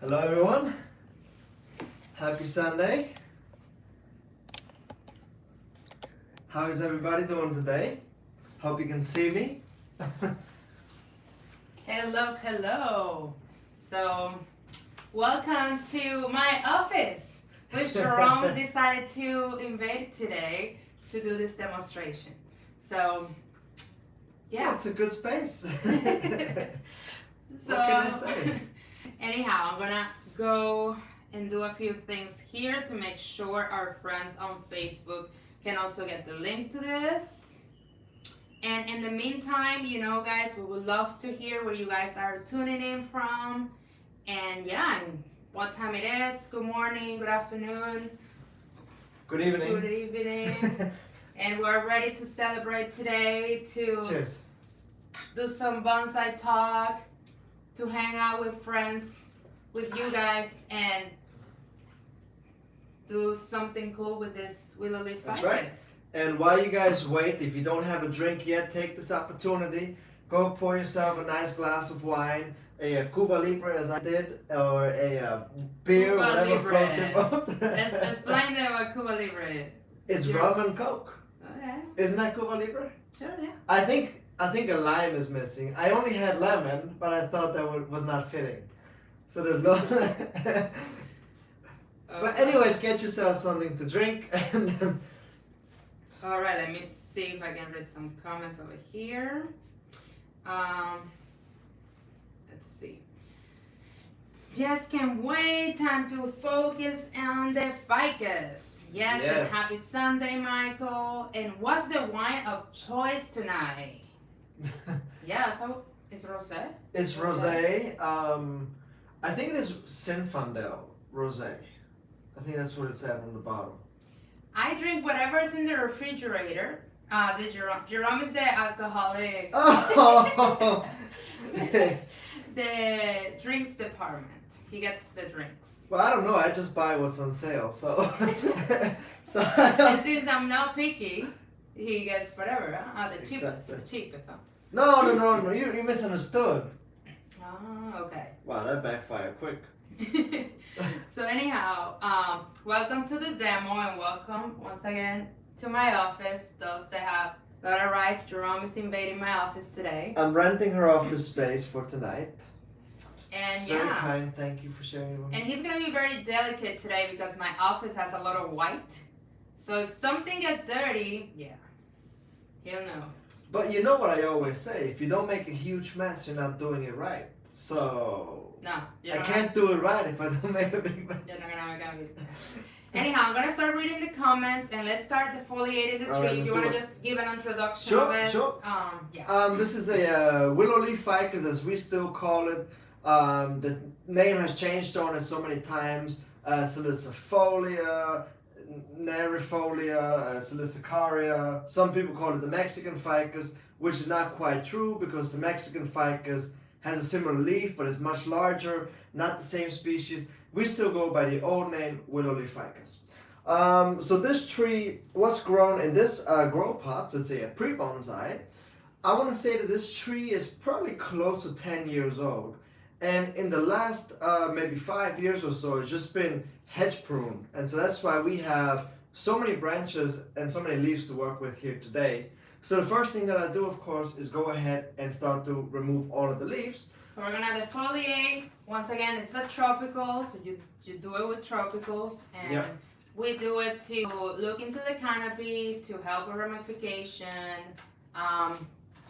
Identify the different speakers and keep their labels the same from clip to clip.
Speaker 1: Hello everyone, happy Sunday. How is everybody doing today? Hope you can see me.
Speaker 2: Hello. So, welcome to my office, which Jerome decided to invade today to do this demonstration. So, yeah.
Speaker 1: Oh, it's a good space.
Speaker 2: So,
Speaker 1: what can I say?
Speaker 2: Anyhow, I'm gonna go and do a few things here to make sure our friends on Facebook can also get the link to this. And in the meantime, you know, guys, we would love to hear where you guys are tuning in from. And yeah, and what time it is. Good morning, good afternoon,
Speaker 1: Good evening.
Speaker 2: good evening. And we're ready to celebrate today, to
Speaker 1: Cheers.
Speaker 2: do some bonsai talk, to hang out with friends, with you guys, and do something cool with this willow leaf
Speaker 1: That's
Speaker 2: ficus.
Speaker 1: right. And while you guys wait, if you don't have a drink yet, take this opportunity. Go pour yourself a nice glass of wine, a Cuba Libre as I did, or a beer,
Speaker 2: Cuba
Speaker 1: whatever
Speaker 2: Libre.
Speaker 1: floats your boat.
Speaker 2: Let's explain them what Cuba Libre is.
Speaker 1: It's
Speaker 2: You're-
Speaker 1: rum and Coke.
Speaker 2: Okay,
Speaker 1: Isn't that Cuba Libre?
Speaker 2: sure, yeah.
Speaker 1: I think a lime is missing. I only had lemon, but I thought that was not fitting. So there's no. But anyways, get yourself something to drink, and then
Speaker 2: All right, let me see if I can read some comments over here. Let's see. Just can't wait. Time to focus on the ficus. Yes, and
Speaker 1: Yes.
Speaker 2: happy Sunday, Michael. And what's the wine of choice tonight? Yeah, so it's rosé.
Speaker 1: it's rosé. I think it is Zinfandel rosé. I think that's what it said on the bottle.
Speaker 2: I drink whatever is in the refrigerator. The Jerome is the alcoholic.
Speaker 1: Oh.
Speaker 2: The drinks department. He gets the drinks.
Speaker 1: Well, I don't know. I just buy what's on sale. So. so
Speaker 2: And since I'm not picky, he gets whatever. The cheapest.
Speaker 1: Exactly.
Speaker 2: The cheapest. Huh?
Speaker 1: No. You misunderstood.
Speaker 2: Oh, okay.
Speaker 1: Wow, that backfired quick.
Speaker 2: So anyhow, welcome to the demo and welcome once again to my office. Those that have not arrived, Jerome is invading my office today.
Speaker 1: I'm renting her office space for tonight.
Speaker 2: And
Speaker 1: It's very
Speaker 2: yeah.
Speaker 1: kind. Thank you for sharing it with me.
Speaker 2: And he's gonna be very delicate today because my office has a lot of white. So if something gets dirty, yeah, he'll know.
Speaker 1: But you know what I always say: if you don't make a huge mess, you're not doing it right. So
Speaker 2: No, you're
Speaker 1: I
Speaker 2: not
Speaker 1: can't do it right if I don't make a big mess.
Speaker 2: You're not gonna be. Anyhow, I'm gonna start reading the comments and let's start defoliating the
Speaker 1: All
Speaker 2: tree.
Speaker 1: right,
Speaker 2: If you
Speaker 1: let's
Speaker 2: wanna
Speaker 1: do it.
Speaker 2: just give an introduction
Speaker 1: Sure,
Speaker 2: of it.
Speaker 1: sure.
Speaker 2: Yeah.
Speaker 1: This is a willow leaf ficus, as we still call it. The name has changed on it so many times. Salicifolia, Nerifolia, Silicaria. Some people call it the Mexican ficus, which is not quite true because the Mexican ficus has a similar leaf, but it's much larger, not the same species. We still go by the old name, willow leaf ficus. So this tree was grown in this grow pot, so it's a pre-bonsai. I want to say that this tree is probably close to 10 years old. And in the last maybe 5 years or so, it's just been hedge pruned. And so that's why we have so many branches and so many leaves to work with here today. So the first thing that I do, of course, is go ahead and start to remove all of the leaves.
Speaker 2: So we're gonna defoliate. Once again, it's a tropical, so you do it with tropicals, and
Speaker 1: Yep.
Speaker 2: we do it to look into the canopy, to help with ramification,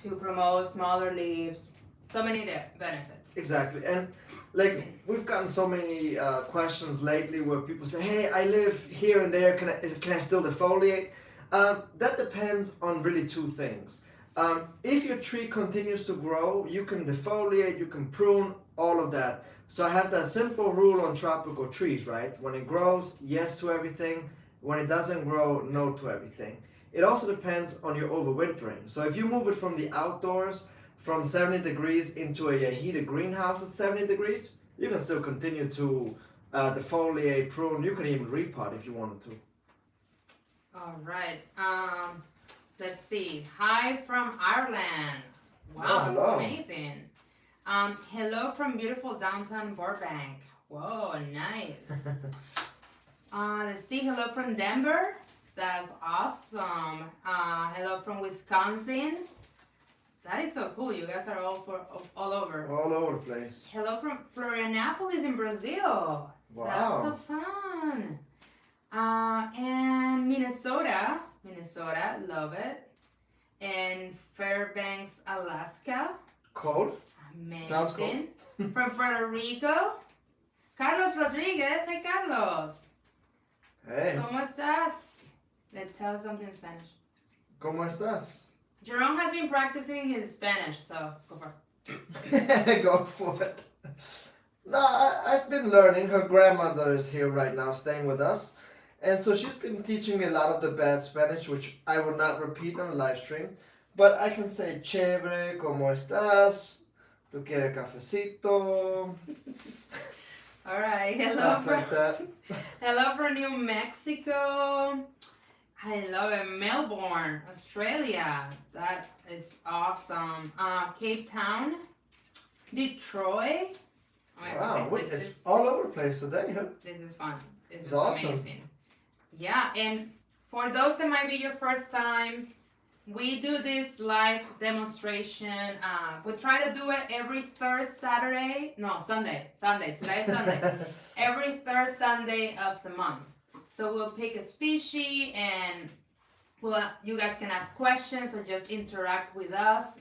Speaker 2: to promote smaller leaves. So many benefits.
Speaker 1: Exactly. And like we've gotten so many questions lately where people say, hey, I live here and there, can I still defoliate? That depends on really two things. If your tree continues to grow, you can defoliate, you can prune, all of that. So I have that simple rule on tropical trees, right? When it grows, yes to everything. When it doesn't grow, no to everything. It also depends on your overwintering. So if you move it from the outdoors, from 70 degrees into a heated greenhouse at 70 degrees, you can still continue to defoliate, prune. You can even repot if you wanted to.
Speaker 2: All right. Let's see. Hi from Ireland. Wow,
Speaker 1: Oh,
Speaker 2: that's
Speaker 1: hello.
Speaker 2: amazing. Hello from beautiful downtown Burbank. Whoa, nice. Let's see. Hello from Denver. That's awesome. Hello from Wisconsin. That is so cool. You guys are all over.
Speaker 1: All over the place.
Speaker 2: Hello from Florianopolis in Brazil.
Speaker 1: Wow.
Speaker 2: That's so fun. And Minnesota, love it. And Fairbanks, Alaska.
Speaker 1: Cold.
Speaker 2: Amazing.
Speaker 1: Sounds cool.
Speaker 2: From Puerto Rico, Carlos Rodriguez. Hi, Carlos.
Speaker 1: Hey.
Speaker 2: ¿Cómo estás? Let's tell us something in Spanish.
Speaker 1: ¿Cómo estás?
Speaker 2: Jerome has been practicing his Spanish, so go for it.
Speaker 1: Go for it. No, I've been learning. Her grandmother is here right now, staying with us. And so she's been teaching me a lot of the bad Spanish, which I will not repeat on the live stream. But I can say, chévere, ¿cómo estás? ¿Tú quieres cafecito?
Speaker 2: All right.
Speaker 1: Stuff like that.
Speaker 2: Hello from New Mexico. I love it. Melbourne, Australia. That is awesome. Cape Town, Detroit.
Speaker 1: Wow,
Speaker 2: this
Speaker 1: it's
Speaker 2: is
Speaker 1: all over the place today, huh?
Speaker 2: this is fun. This
Speaker 1: It's
Speaker 2: is
Speaker 1: awesome.
Speaker 2: amazing. Yeah, and for those that might be your first time, we do this live demonstration. We try to do it every Sunday. Today is Sunday. Every third Sunday of the month. So we'll pick a species and you guys can ask questions or just interact with us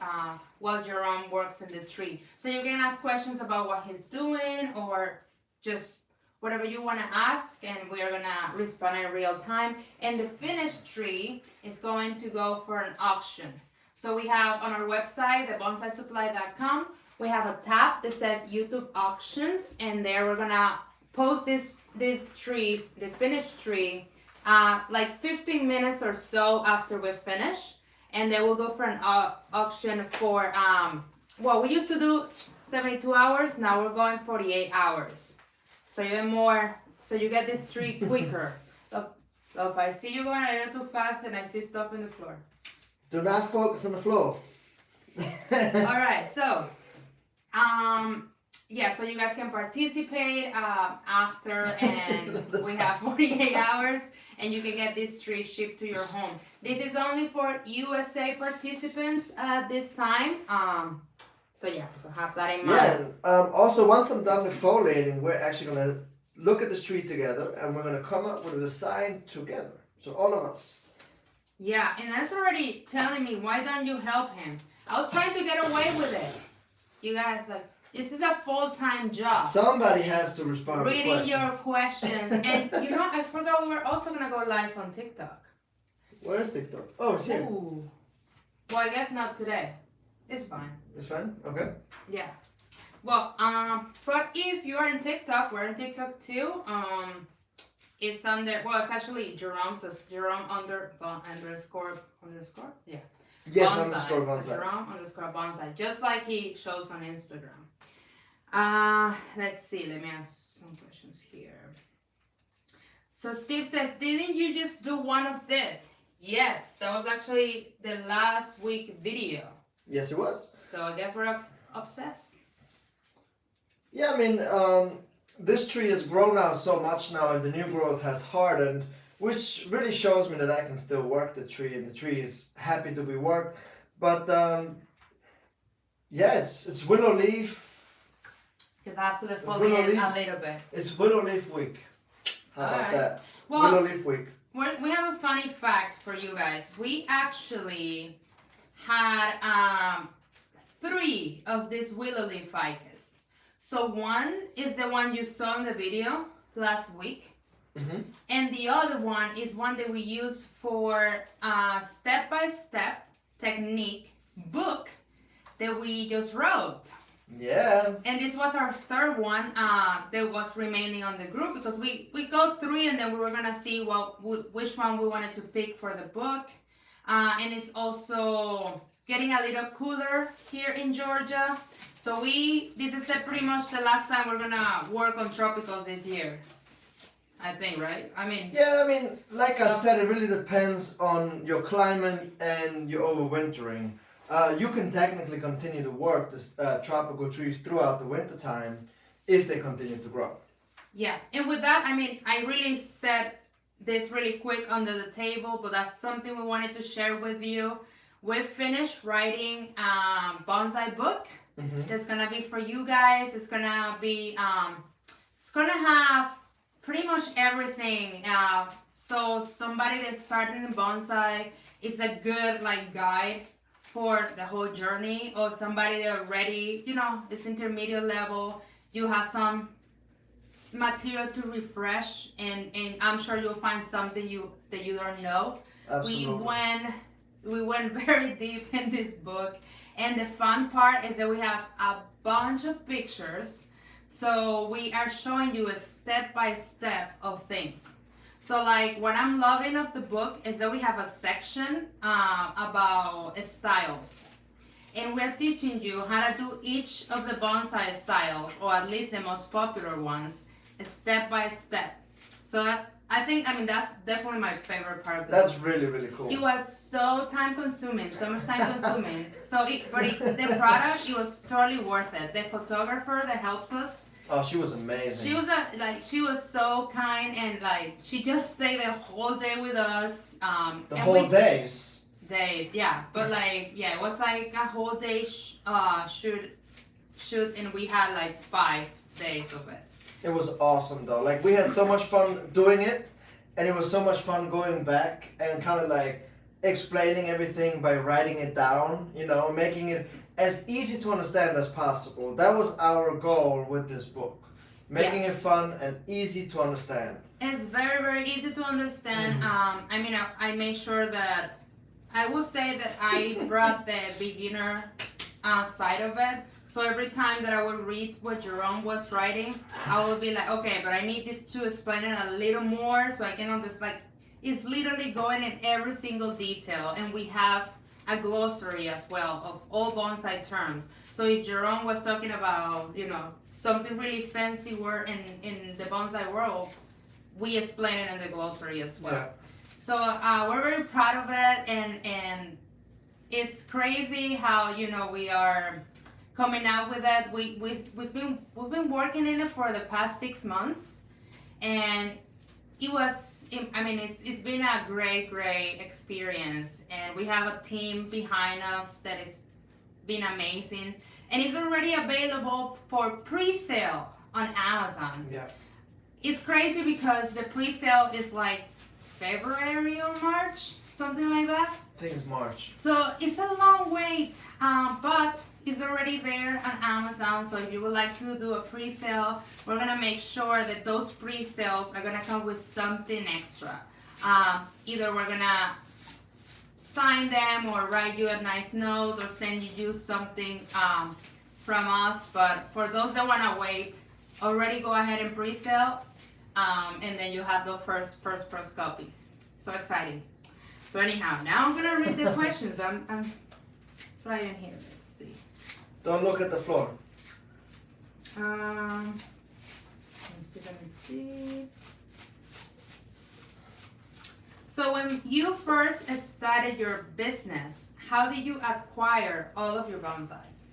Speaker 2: while Jerome works in the tree. So you can ask questions about what he's doing or just whatever you want to ask, and we're going to respond in real time. And the finished tree is going to go for an auction. So we have on our website, thebonsai.supply.com, we have a tab that says YouTube auctions, and there we're going to post this tree, the finished tree, like 15 minutes or so after we finish, and then we'll go for an auction for we used to do 72 hours, now we're going 48 hours, so even more, so you get this tree quicker. So if I see you going a little too fast and I see stuff in the floor,
Speaker 1: do not focus on the floor.
Speaker 2: all right, so yeah, so you guys can participate after, and we have 48 hours, and you can get this tree shipped to your home. This is only for USA participants at this time. So yeah, so have that in mind.
Speaker 1: Yeah, and also once I'm done defoliating, we're actually going to look at this tree together, and we're going to come up with a design together. So all of us.
Speaker 2: Yeah, and that's already telling me, why don't you help him? I was trying to get away with it. You guys, like, this is a full-time job.
Speaker 1: Somebody has to respond to
Speaker 2: Reading
Speaker 1: questions.
Speaker 2: your questions. And you know, I forgot we were also going to go live on TikTok.
Speaker 1: Where's TikTok? Oh, it's here.
Speaker 2: Ooh. Well, I guess not today. It's fine.
Speaker 1: It's fine? Okay.
Speaker 2: Yeah. Well, but if you are in TikTok, we're on TikTok too. It's under, well, it's actually Jerome, so it's Jerome underscore? Yeah.
Speaker 1: Yes,
Speaker 2: Bonsai.
Speaker 1: underscore bonsai.
Speaker 2: So Jerome underscore bonsai, just like he shows on Instagram. Let's see, let me ask some questions here. So Steve says, didn't you just do one of this? Yes, that was actually the last week video.
Speaker 1: Yes, it was.
Speaker 2: So I guess we're obsessed.
Speaker 1: Yeah, I mean, this tree has grown out so much now, and the new growth has hardened, which really shows me that I can still work the tree, and the tree is happy to be worked. But yeah, it's willow leaf.
Speaker 2: Because I have to defoliate a little bit.
Speaker 1: It's willow leaf week. How about that?
Speaker 2: Well,
Speaker 1: willow leaf week.
Speaker 2: we have a funny fact for you guys. We actually had 3 of these willow leaf ficus. So one is the one you saw in the video last week.
Speaker 1: Mm-hmm.
Speaker 2: And the other one is one that we use for step-by-step technique book that we just wrote.
Speaker 1: Yeah.
Speaker 2: And this was our 3rd one that was remaining on the group, because we go 3 and then we were gonna see which one we wanted to pick for the book. And it's also getting a little cooler here in Georgia. So this is pretty much the last time we're gonna work on tropicals this year. I think, right? I mean...
Speaker 1: Yeah, I mean, like I said, it really depends on your climate and your overwintering. You can technically continue to work this tropical trees throughout the winter time if they continue to grow.
Speaker 2: Yeah, and with that, I mean, I really said this really quick under the table, but that's something we wanted to share with you. We finished writing a bonsai book. It's gonna be for you guys. It's gonna be it's gonna have pretty much everything. So somebody that's starting in bonsai, it's a good like guide for the whole journey. Or somebody that already, you know, is intermediate level. You have some material to refresh, and I'm sure you'll find something that you don't know.
Speaker 1: Absolutely.
Speaker 2: We went very deep in this book, and the fun part is that we have a bunch of pictures, so we are showing you a step by step of things. So like what I'm loving of the book is that we have a section about styles, and we're teaching you how to do each of the bonsai styles, or at least the most popular ones, step by step. So that I think, I mean, that's definitely my favorite part of the
Speaker 1: That's
Speaker 2: book.
Speaker 1: really, really cool.
Speaker 2: It was so time consuming, so much time consuming. The product, it was totally worth it. The photographer that helped us,
Speaker 1: Oh, she was amazing.
Speaker 2: she was so kind, and like she just stayed the whole day with us.
Speaker 1: The whole days.
Speaker 2: Days, yeah. But like, yeah, it was like a whole day shoot, and we had like 5 days of it.
Speaker 1: It was awesome though. Like we had so much fun doing it, and it was so much fun going back and kind of like explaining everything by writing it down, you know, making it as easy to understand as possible. That was our goal with this book. Making it fun and easy to understand.
Speaker 2: It's very, very easy to understand. I mean, I made sure that I will say that I brought the beginner side of it. So every time that I would read what Jerome was writing, I would be like, okay, but I need this to explain it a little more so I can understand. Like, it's literally going in every single detail, and we have a glossary as well of all bonsai terms. So if Jerome was talking about, you know, something really fancy word in the bonsai world, we explain it in the glossary as well.
Speaker 1: Yeah.
Speaker 2: So we're very proud of it, and it's crazy how, you know, we are coming out with it. We've been working in it for the past 6 months, and it's been a great experience, and we have a team behind us that has been amazing, and it's already available for pre-sale on Amazon.
Speaker 1: Yeah.
Speaker 2: It's crazy because the pre-sale is like February or March, something like that.
Speaker 1: I think it's March.
Speaker 2: So it's a long wait, but it's already there on Amazon. So if you would like to do a pre-sale, we're gonna make sure that those pre-sales are gonna come with something extra. Either we're gonna sign them or write you a nice note or send you something from us. But for those that wanna wait, already go ahead and pre-sale, and then you have the first copies. So exciting. So anyhow, now I'm gonna read the questions. I'm trying here. Let's see.
Speaker 1: Don't look at the floor.
Speaker 2: Let me see. So when you first started your business, how did you acquire all of your bonsais?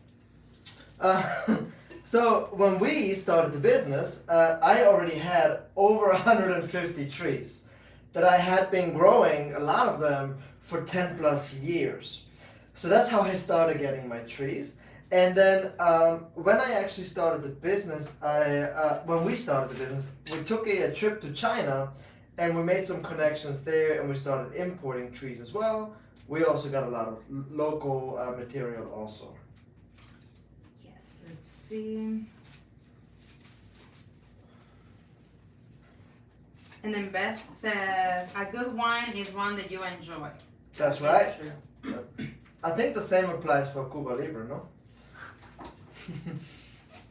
Speaker 1: So when we started the business, I already had over 150 trees that I had been growing, a lot of them, for 10 plus years. So that's how I started getting my trees. And then when I actually started the business, when we started the business, we took a trip to China, and we made some connections there, and we started importing trees as well. We also got a lot of local material also.
Speaker 2: Yes, let's see. And then Beth says, a good wine is one that you enjoy.
Speaker 1: That's right.
Speaker 2: True.
Speaker 1: I think the same applies for Cuba Libre, no?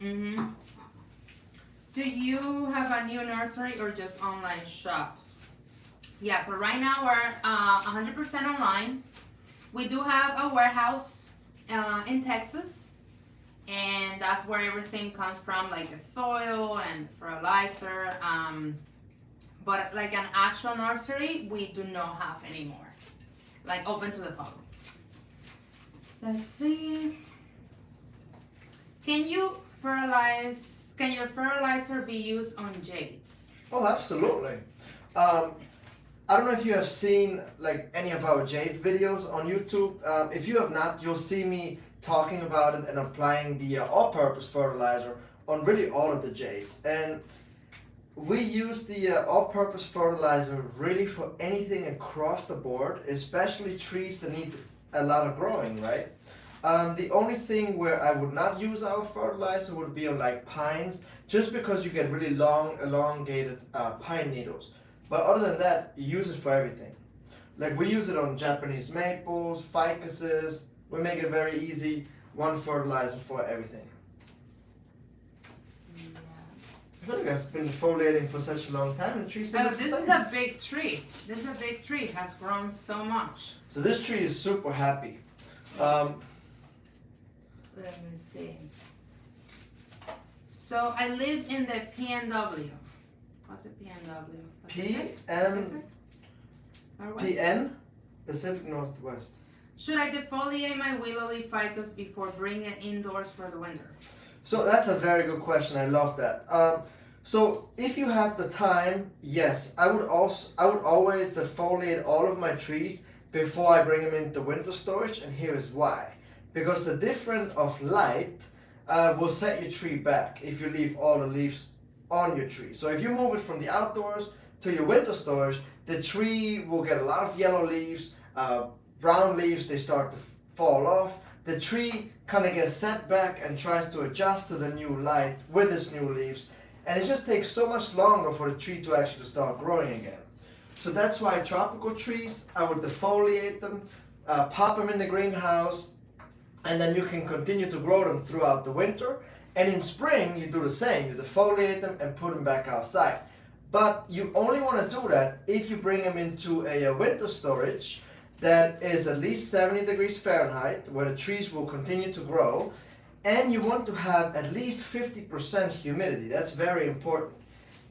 Speaker 2: Mm-hmm. Do you have a new nursery or just online shops? Yeah, so right now we're 100% online. We do have a warehouse in Texas, and that's where everything comes from, like the soil and fertilizer. But like an actual nursery, we do not have anymore, like open to the public. Let's see. Can you fertilize Can your fertilizer be used on jades?
Speaker 1: Oh, absolutely. I don't know if you have seen like any of our jade videos on YouTube. If you have not, you'll see me talking about it and applying the all-purpose fertilizer on really all of the jades. And we use the all-purpose fertilizer really for anything across the board, especially trees that need a lot of growing, right? The only thing where I would not use our fertilizer would be on like pines, just because you get really long, elongated pine needles. But other than that, you use it for everything. Like we use it on Japanese maples, ficuses. We make it very easy. One fertilizer for everything.
Speaker 2: Yeah.
Speaker 1: I feel like I've been defoliating for such a long time, and trees.
Speaker 2: Oh, this is a big tree. This is a big tree. It has grown so much.
Speaker 1: So this tree is super happy.
Speaker 2: Let me see. So I live in the PNW. What's it PNW?
Speaker 1: PN? Pacific Northwest.
Speaker 2: Should I defoliate my willow leaf ficus before bringing it indoors for the winter?
Speaker 1: So that's a very good question. I love that. So if you have the time, yes, I would always defoliate all of my trees before I bring them into winter storage, and here is why. Because the difference of light will set your tree back if you leave all the leaves on your tree. So if you move it from the outdoors to your winter storage, the tree will get a lot of yellow leaves, brown leaves, they start to fall off. The tree kind of gets set back and tries to adjust to the new light with its new leaves, and it just takes so much longer for the tree to actually start growing again. So that's why tropical trees, I would defoliate them, pop them in the greenhouse, and then you can continue to grow them throughout the winter. And in spring, you do the same. You defoliate them and put them back outside. But you only want to do that if you bring them into a winter storage that is at least 70 degrees Fahrenheit, where the trees will continue to grow. And you want to have at least 50% humidity. That's very important.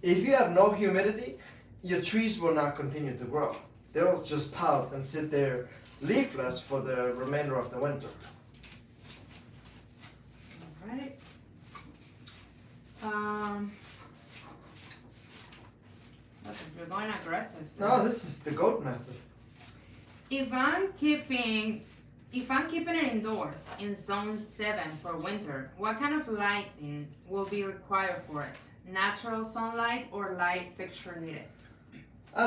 Speaker 1: If you have no humidity, your trees will not continue to grow. They'll just pout and sit there leafless for the remainder of the winter.
Speaker 2: Alright. You're going aggressive.
Speaker 1: No, this is the goat method.
Speaker 2: If I'm keeping it indoors in zone 7 for winter, what kind of lighting will be required for it? Natural sunlight or light fixture needed?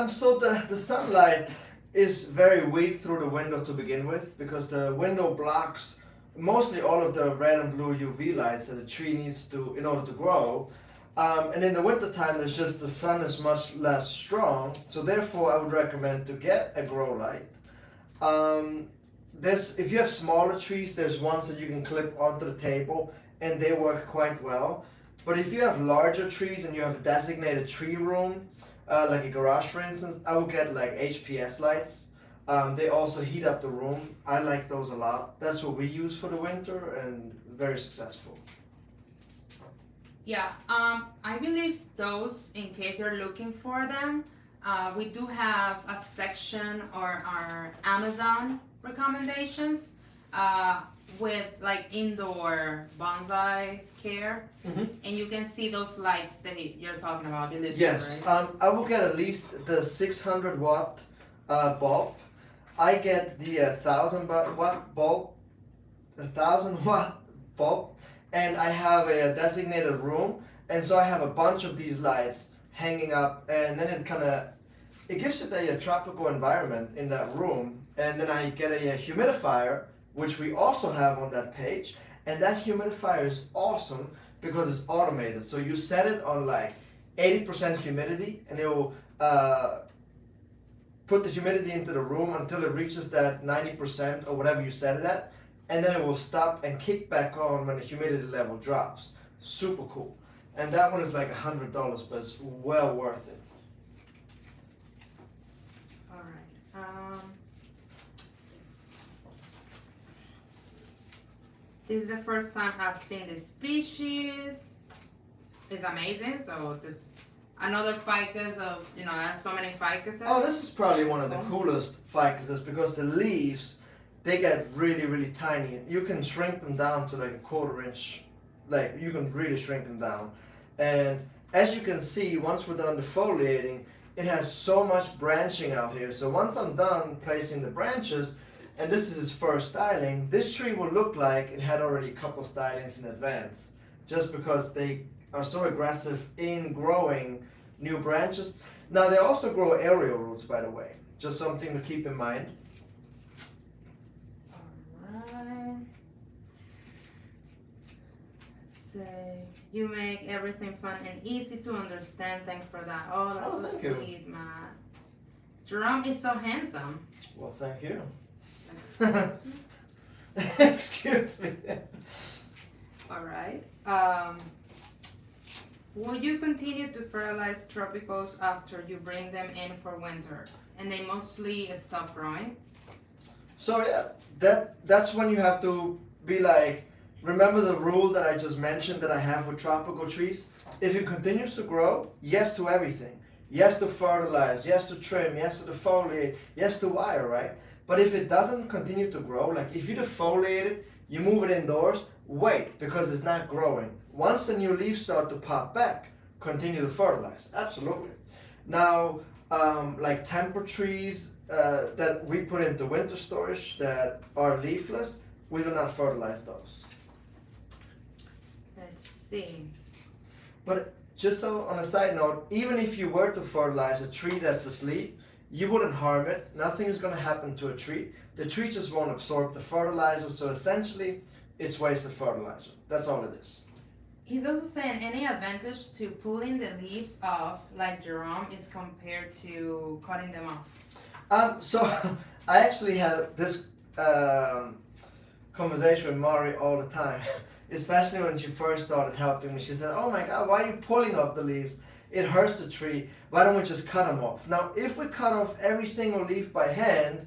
Speaker 1: So the sunlight is very weak through the window to begin with, because the window blocks mostly all of the red and blue UV lights that the tree needs to in order to grow. And in the winter time, there's just the sun is much less strong, so therefore I would recommend to get a grow light. If you have smaller trees, there's ones that you can clip onto the table, and they work quite well. But if you have larger trees and you have a designated tree room, like a garage for instance, I would get like HPS lights. They also heat up the room. I like those a lot. That's what we use for the winter, and very successful.
Speaker 2: Yeah, I believe those, in case you're looking for them, we do have a section or our Amazon recommendations with like indoor bonsai care, and you can see those lights that you're talking about.
Speaker 1: Yes,
Speaker 2: right?
Speaker 1: I will get at least the 600 watt bulb. I get the 1000 watt bulb, and I have a designated room, and so I have a bunch of these lights hanging up, and then it gives it a tropical environment in that room. And then I get a humidifier, which we also have on that page, and that humidifier is awesome because it's automated. So you set it on like 80% humidity, and it will put the humidity into the room until it reaches that 90% or whatever you set it at, and then it will stop and kick back on when the humidity level drops. Super cool. And that one is like $100, but it's well worth it.
Speaker 2: Alright. This is the first time I've seen this species. It's amazing. So this another ficus of, I have so many ficuses.
Speaker 1: Oh, this is probably one of the coolest ficuses, because the leaves, they get really, really tiny. You can shrink them down to like a 1/4 inch. Like, you can really shrink them down. And as you can see, once we're done defoliating, it has so much branching out here. So once I'm done placing the branches, and this is his first styling, this tree will look like it had already a couple stylings in advance, just because they are so aggressive in growing new branches. Now they also grow aerial roots, by the way, just something to keep in mind.
Speaker 2: Alright. Say, you make everything fun and easy to understand. Thanks for that. Oh, that's so
Speaker 1: thank
Speaker 2: sweet,
Speaker 1: you.
Speaker 2: Matt. Jerome is so handsome.
Speaker 1: Well, thank you.
Speaker 2: Excuse me.
Speaker 1: Excuse me.
Speaker 2: Alright. Will you continue to fertilize tropicals after you bring them in for winter? And they mostly stop growing?
Speaker 1: So yeah, that's when you have to be like, remember the rule that I just mentioned that I have with tropical trees? If it continues to grow, yes to everything. Yes to fertilize, yes to trim, yes to defoliate, yes to wire, right? But if it doesn't continue to grow, like if you defoliate it, you move it indoors, wait, because it's not growing. Once the new leaves start to pop back, continue to fertilize, absolutely. Now, like temper trees that we put into winter storage that are leafless, we do not fertilize those.
Speaker 2: Let's see.
Speaker 1: But just so on a side note, even if you were to fertilize a tree that's asleep, you wouldn't harm it. Nothing is going to happen to a tree. The tree just won't absorb the fertilizer, so essentially it's wasted fertilizer. That's all it is.
Speaker 2: He's also saying any advantage to pulling the leaves off, like Jerome, is compared to cutting them off.
Speaker 1: So I actually have this conversation with Mari all the time, especially when she first started helping me. She said, "Oh my God, why are you pulling off the leaves? It hurts the tree. Why don't we just cut them off?" Now, if we cut off every single leaf by hand,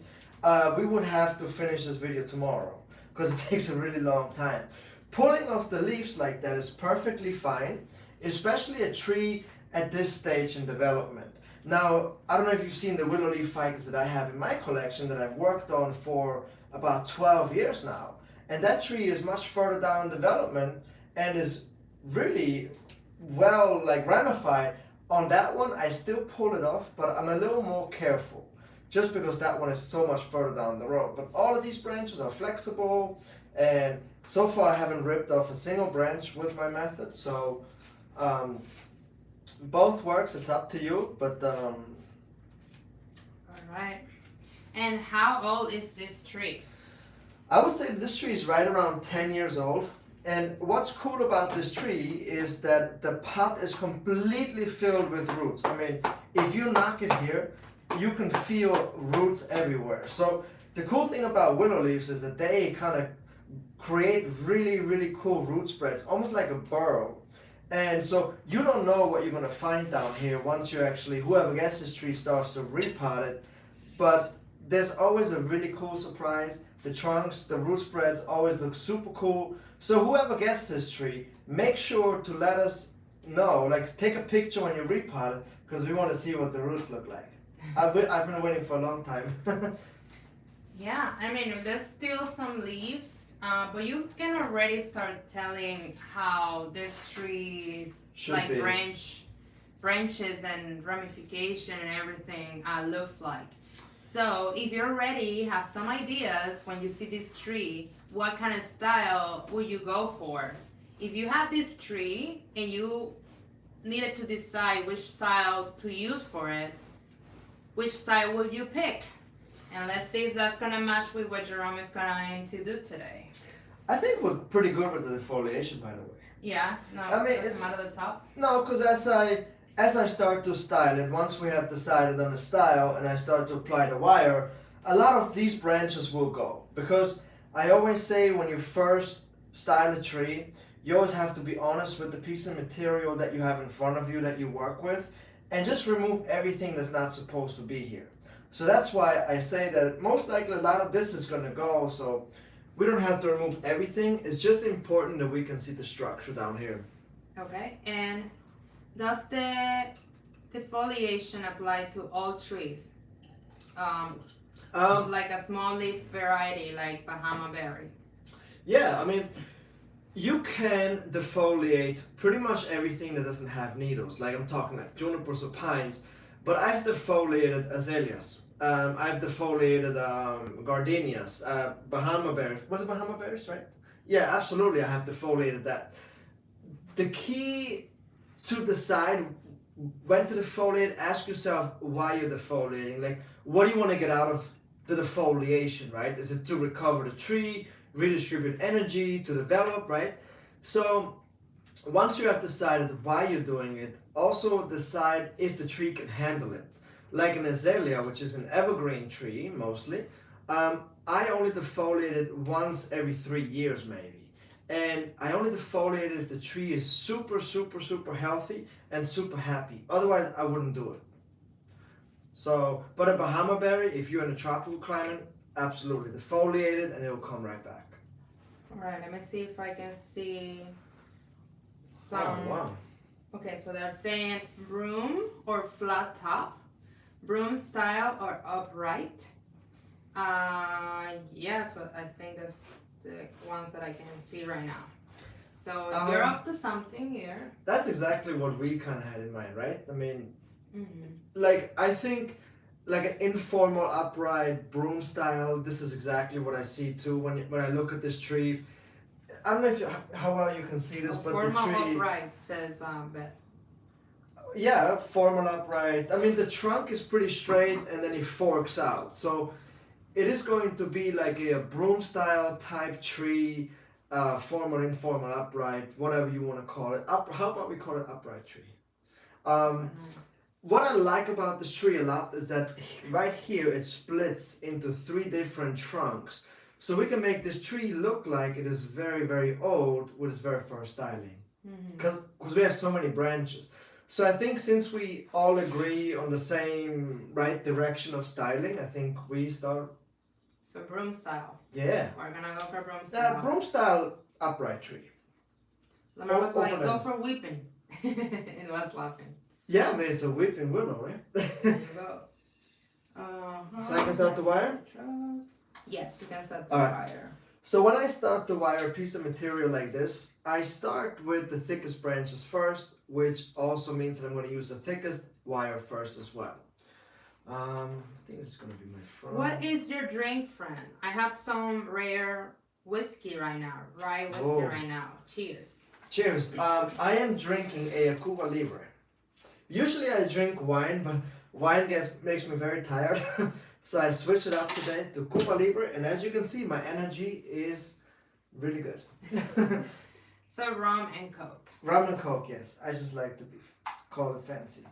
Speaker 1: we would have to finish this video tomorrow because it takes a really long time. Pulling off the leaves like that is perfectly fine, especially a tree at this stage in development. Now, I don't know if you've seen the willow leaf ficus that I have in my collection that I've worked on for about 12 years now. And that tree is much further down in development and is really well ramified. On that one, I still pull it off, but I'm a little more careful just because that one is so much further down the road. But all of these branches are flexible, and so far I haven't ripped off a single branch with my method. So both works, it's up to you, but
Speaker 2: Alright. And how old is this tree?
Speaker 1: I would say this tree is right around 10 years old. And what's cool about this tree is that the pot is completely filled with roots. I mean, if you knock it here, you can feel roots everywhere. So the cool thing about willow leaves is that they kind of create really, really cool root spreads, almost like a burrow. And so you don't know what you're going to find down here once you actually, whoever gets this tree starts to repot it. But there's always a really cool surprise. The trunks, the root spreads always look super cool. So whoever gets this tree, make sure to let us know, like take a picture when you repot it, because we want to see what the roots look like. I've been waiting for a long time.
Speaker 2: Yeah, I mean, there's still some leaves, but you can already start telling how this tree's
Speaker 1: Should be.
Speaker 2: branches and ramification and everything looks like. So if you're ready, have some ideas when you see this tree, what kind of style would you go for? If you have this tree and you needed to decide which style to use for it, which style would you pick? And let's see if that's gonna match with what Jerome is going to do today.
Speaker 1: I think we're pretty good with the defoliation, by the way.
Speaker 2: Yeah, no,
Speaker 1: I mean,
Speaker 2: doesn't matter the top.
Speaker 1: No, because as I start to style it, once we have decided on the style and I start to apply the wire, a lot of these branches will go. Because I always say when you first style a tree, you always have to be honest with the piece of material that you have in front of you that you work with, and just remove everything that's not supposed to be here. So that's why I say that most likely a lot of this is going to go, so we don't have to remove everything. It's just important that we can see the structure down here.
Speaker 2: Okay, and does the defoliation apply to all trees? Like a small leaf variety like Bahama berry?
Speaker 1: Yeah, I mean, You can defoliate pretty much everything that doesn't have needles. Like I'm talking like junipers or pines, but I've defoliated azaleas. I've defoliated gardenias, Bahama bears. Was it Bahama bears, right? Yeah, absolutely. I have defoliated that. The key to decide when to defoliate, ask yourself why you're defoliating. Like, what do you want to get out of the defoliation, right? Is it to recover the tree, redistribute energy, to develop, right? So, once you have decided why you're doing it, also decide if the tree can handle it. Like an azalea, which is an evergreen tree mostly, I only defoliate it once every 3 years maybe. And I only defoliate it if the tree is super, super, super healthy and super happy. Otherwise, I wouldn't do it. So, but a Bahama berry, if you're in a tropical climate, absolutely defoliate it and it'll come right back.
Speaker 2: Alright, let me see if I can see some.
Speaker 1: Oh, wow.
Speaker 2: Okay, so they're saying broom or flat top, broom style or upright. Yeah, so I think that's the ones that I can see right now. So you're up to something here.
Speaker 1: That's exactly what we kind of had in mind, right? I mean,
Speaker 2: Mm-hmm.
Speaker 1: like I think like an informal upright broom style, this is exactly what I see too when I look at this tree. I don't know if how well you can see this, but
Speaker 2: Formal
Speaker 1: the tree,
Speaker 2: upright, says Beth.
Speaker 1: yeah, formal upright. I mean the trunk is pretty straight and then it forks out, so it is going to be like a broom style type tree, formal, informal, upright, whatever you want to call it. How about we call it upright tree? What I like about this tree a lot is that right here it splits into 3 different trunks. So we can make this tree look like it is very, very old with its very first styling. Because we have so many branches. So I think since we all agree on the same right direction of styling, I think we start.
Speaker 2: So broom style.
Speaker 1: Yeah.
Speaker 2: We're gonna go for broom style.
Speaker 1: Broom style upright tree.
Speaker 2: Lamar was like, go for weeping. It was laughing.
Speaker 1: Yeah, I mean it's a weeping willow, right?
Speaker 2: There you go.
Speaker 1: So I can start the wire?
Speaker 2: Yes, you can start the
Speaker 1: Alright.
Speaker 2: wire.
Speaker 1: So when I start to wire a piece of material like this, I start with the thickest branches first, which also means that I'm going to use the thickest wire first as well. I think it's going to be my front.
Speaker 2: What is your drink, friend? I have some rare whiskey right now, rye whiskey
Speaker 1: Oh.
Speaker 2: right now. Cheers.
Speaker 1: Cheers. I am drinking a Cuba Libre. Usually I drink wine, but wine makes me very tired. So I switched it up today to Cuba Libre, and as you can see, my energy is really good.
Speaker 2: So rum and coke.
Speaker 1: Rum and Coke, yes. I just like to call it fancy.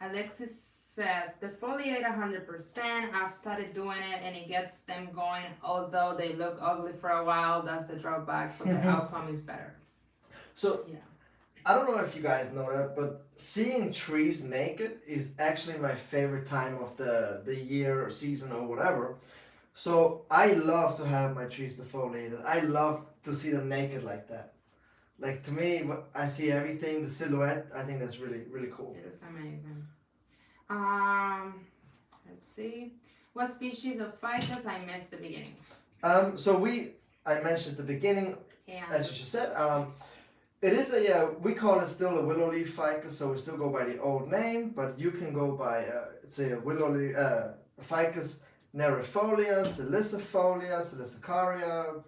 Speaker 2: Alexis says defoliate 100%. I've started doing it and it gets them going. Although they look ugly for a while, that's the drawback, but the outcome is better.
Speaker 1: So
Speaker 2: Yeah.
Speaker 1: I don't know if you guys know that, but seeing trees naked is actually my favorite time of the year or season or whatever. So I love to have my trees defoliated. I love to see them naked like that. Like to me, I see everything, the silhouette. I think that's really, really cool.
Speaker 2: It is amazing. Let's see. What species of ficus? I missed the beginning.
Speaker 1: I mentioned at the beginning,
Speaker 2: Yeah.
Speaker 1: as you just said, it is we call it still a willow leaf ficus, so we still go by the old name, but you can go by, it's a willow leaf, ficus nerifolia, silicifolia, silicicaria,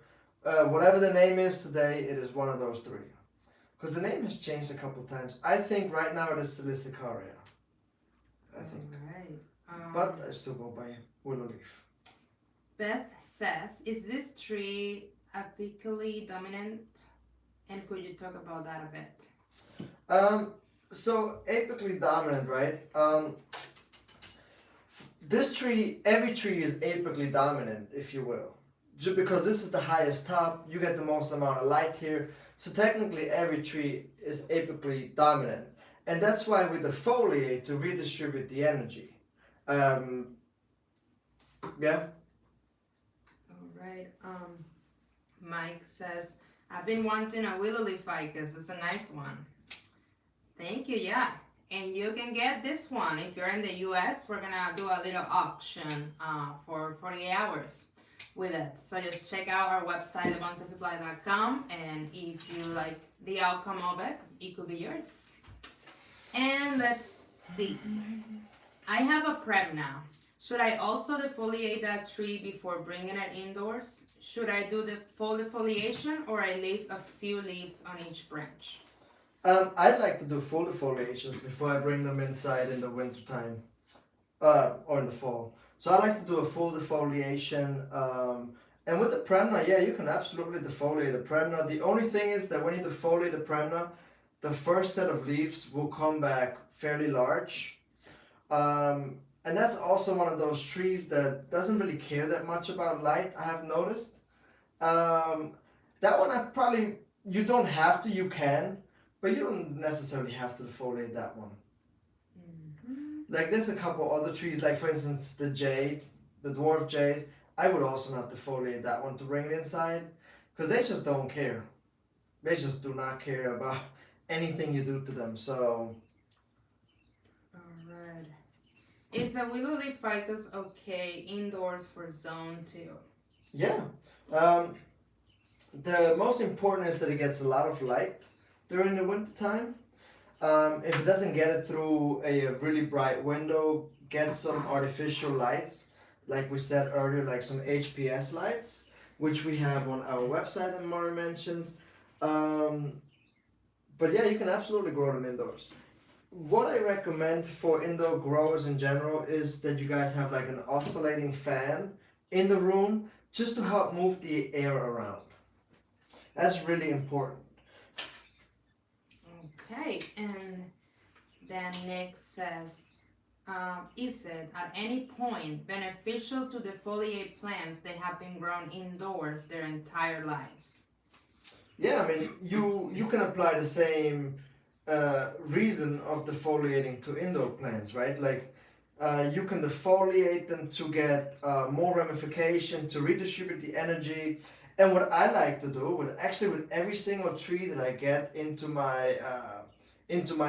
Speaker 1: whatever the name is today, it is one of those 3. Because the name has changed a couple of times. I think right now it is silicicaria. I think.
Speaker 2: Alright.
Speaker 1: But I still go by willow leaf.
Speaker 2: Beth says, is this tree apically dominant? And could you talk about that a bit?
Speaker 1: So apically dominant, right? This tree, every tree is apically dominant, if you will. Just because this is the highest top, you get the most amount of light here. So technically every tree is apically dominant. And that's why we defoliate to redistribute the energy. Yeah?
Speaker 2: Alright. Mike says, I've been wanting a willow leaf ficus. It's a nice one. Thank you, yeah. And you can get this one. If you're in the US, we're gonna do a little auction for 48 hours. with it. So just check out our website, thebonsai.supply.com, and if you like the outcome of it, it could be yours. And let's see. I have a prep now. Should I also defoliate that tree before bringing it indoors? Should I do the full defoliation or I leave a few leaves on each branch?
Speaker 1: I'd like to do full defoliations before I bring them inside in the winter time, or in the fall. So I like to do a full defoliation. And with the Premna, yeah, you can absolutely defoliate a Premna. The only thing is that when you defoliate a Premna, the first set of leaves will come back fairly large. And that's also one of those trees that doesn't really care that much about light, I have noticed. That one you don't have to, you can, but you don't necessarily have to defoliate that one. Like there's a couple other trees, like for instance the jade, the dwarf jade. I would also not defoliate that one to bring it inside, because they just don't care. They just do not care about anything you do to them. So.
Speaker 2: Alright. Is a willow leaf ficus okay indoors for zone 2?
Speaker 1: Yeah. The most important is that it gets a lot of light during the winter time. If it doesn't get it through a really bright window, get some artificial lights, like we said earlier, like some HPS lights, which we have on our website and Mari mentions. But yeah, you can absolutely grow them indoors. What I recommend for indoor growers in general is that you guys have like an oscillating fan in the room just to help move the air around. That's really important.
Speaker 2: Okay, and then Nick says, is it at any point beneficial to defoliate plants that have been grown indoors their entire lives?
Speaker 1: Yeah, I mean, you can apply the same reason of defoliating to indoor plants, right? Like, you can defoliate them to get more ramification, to redistribute the energy. And what I like to do, with every single tree that I get into my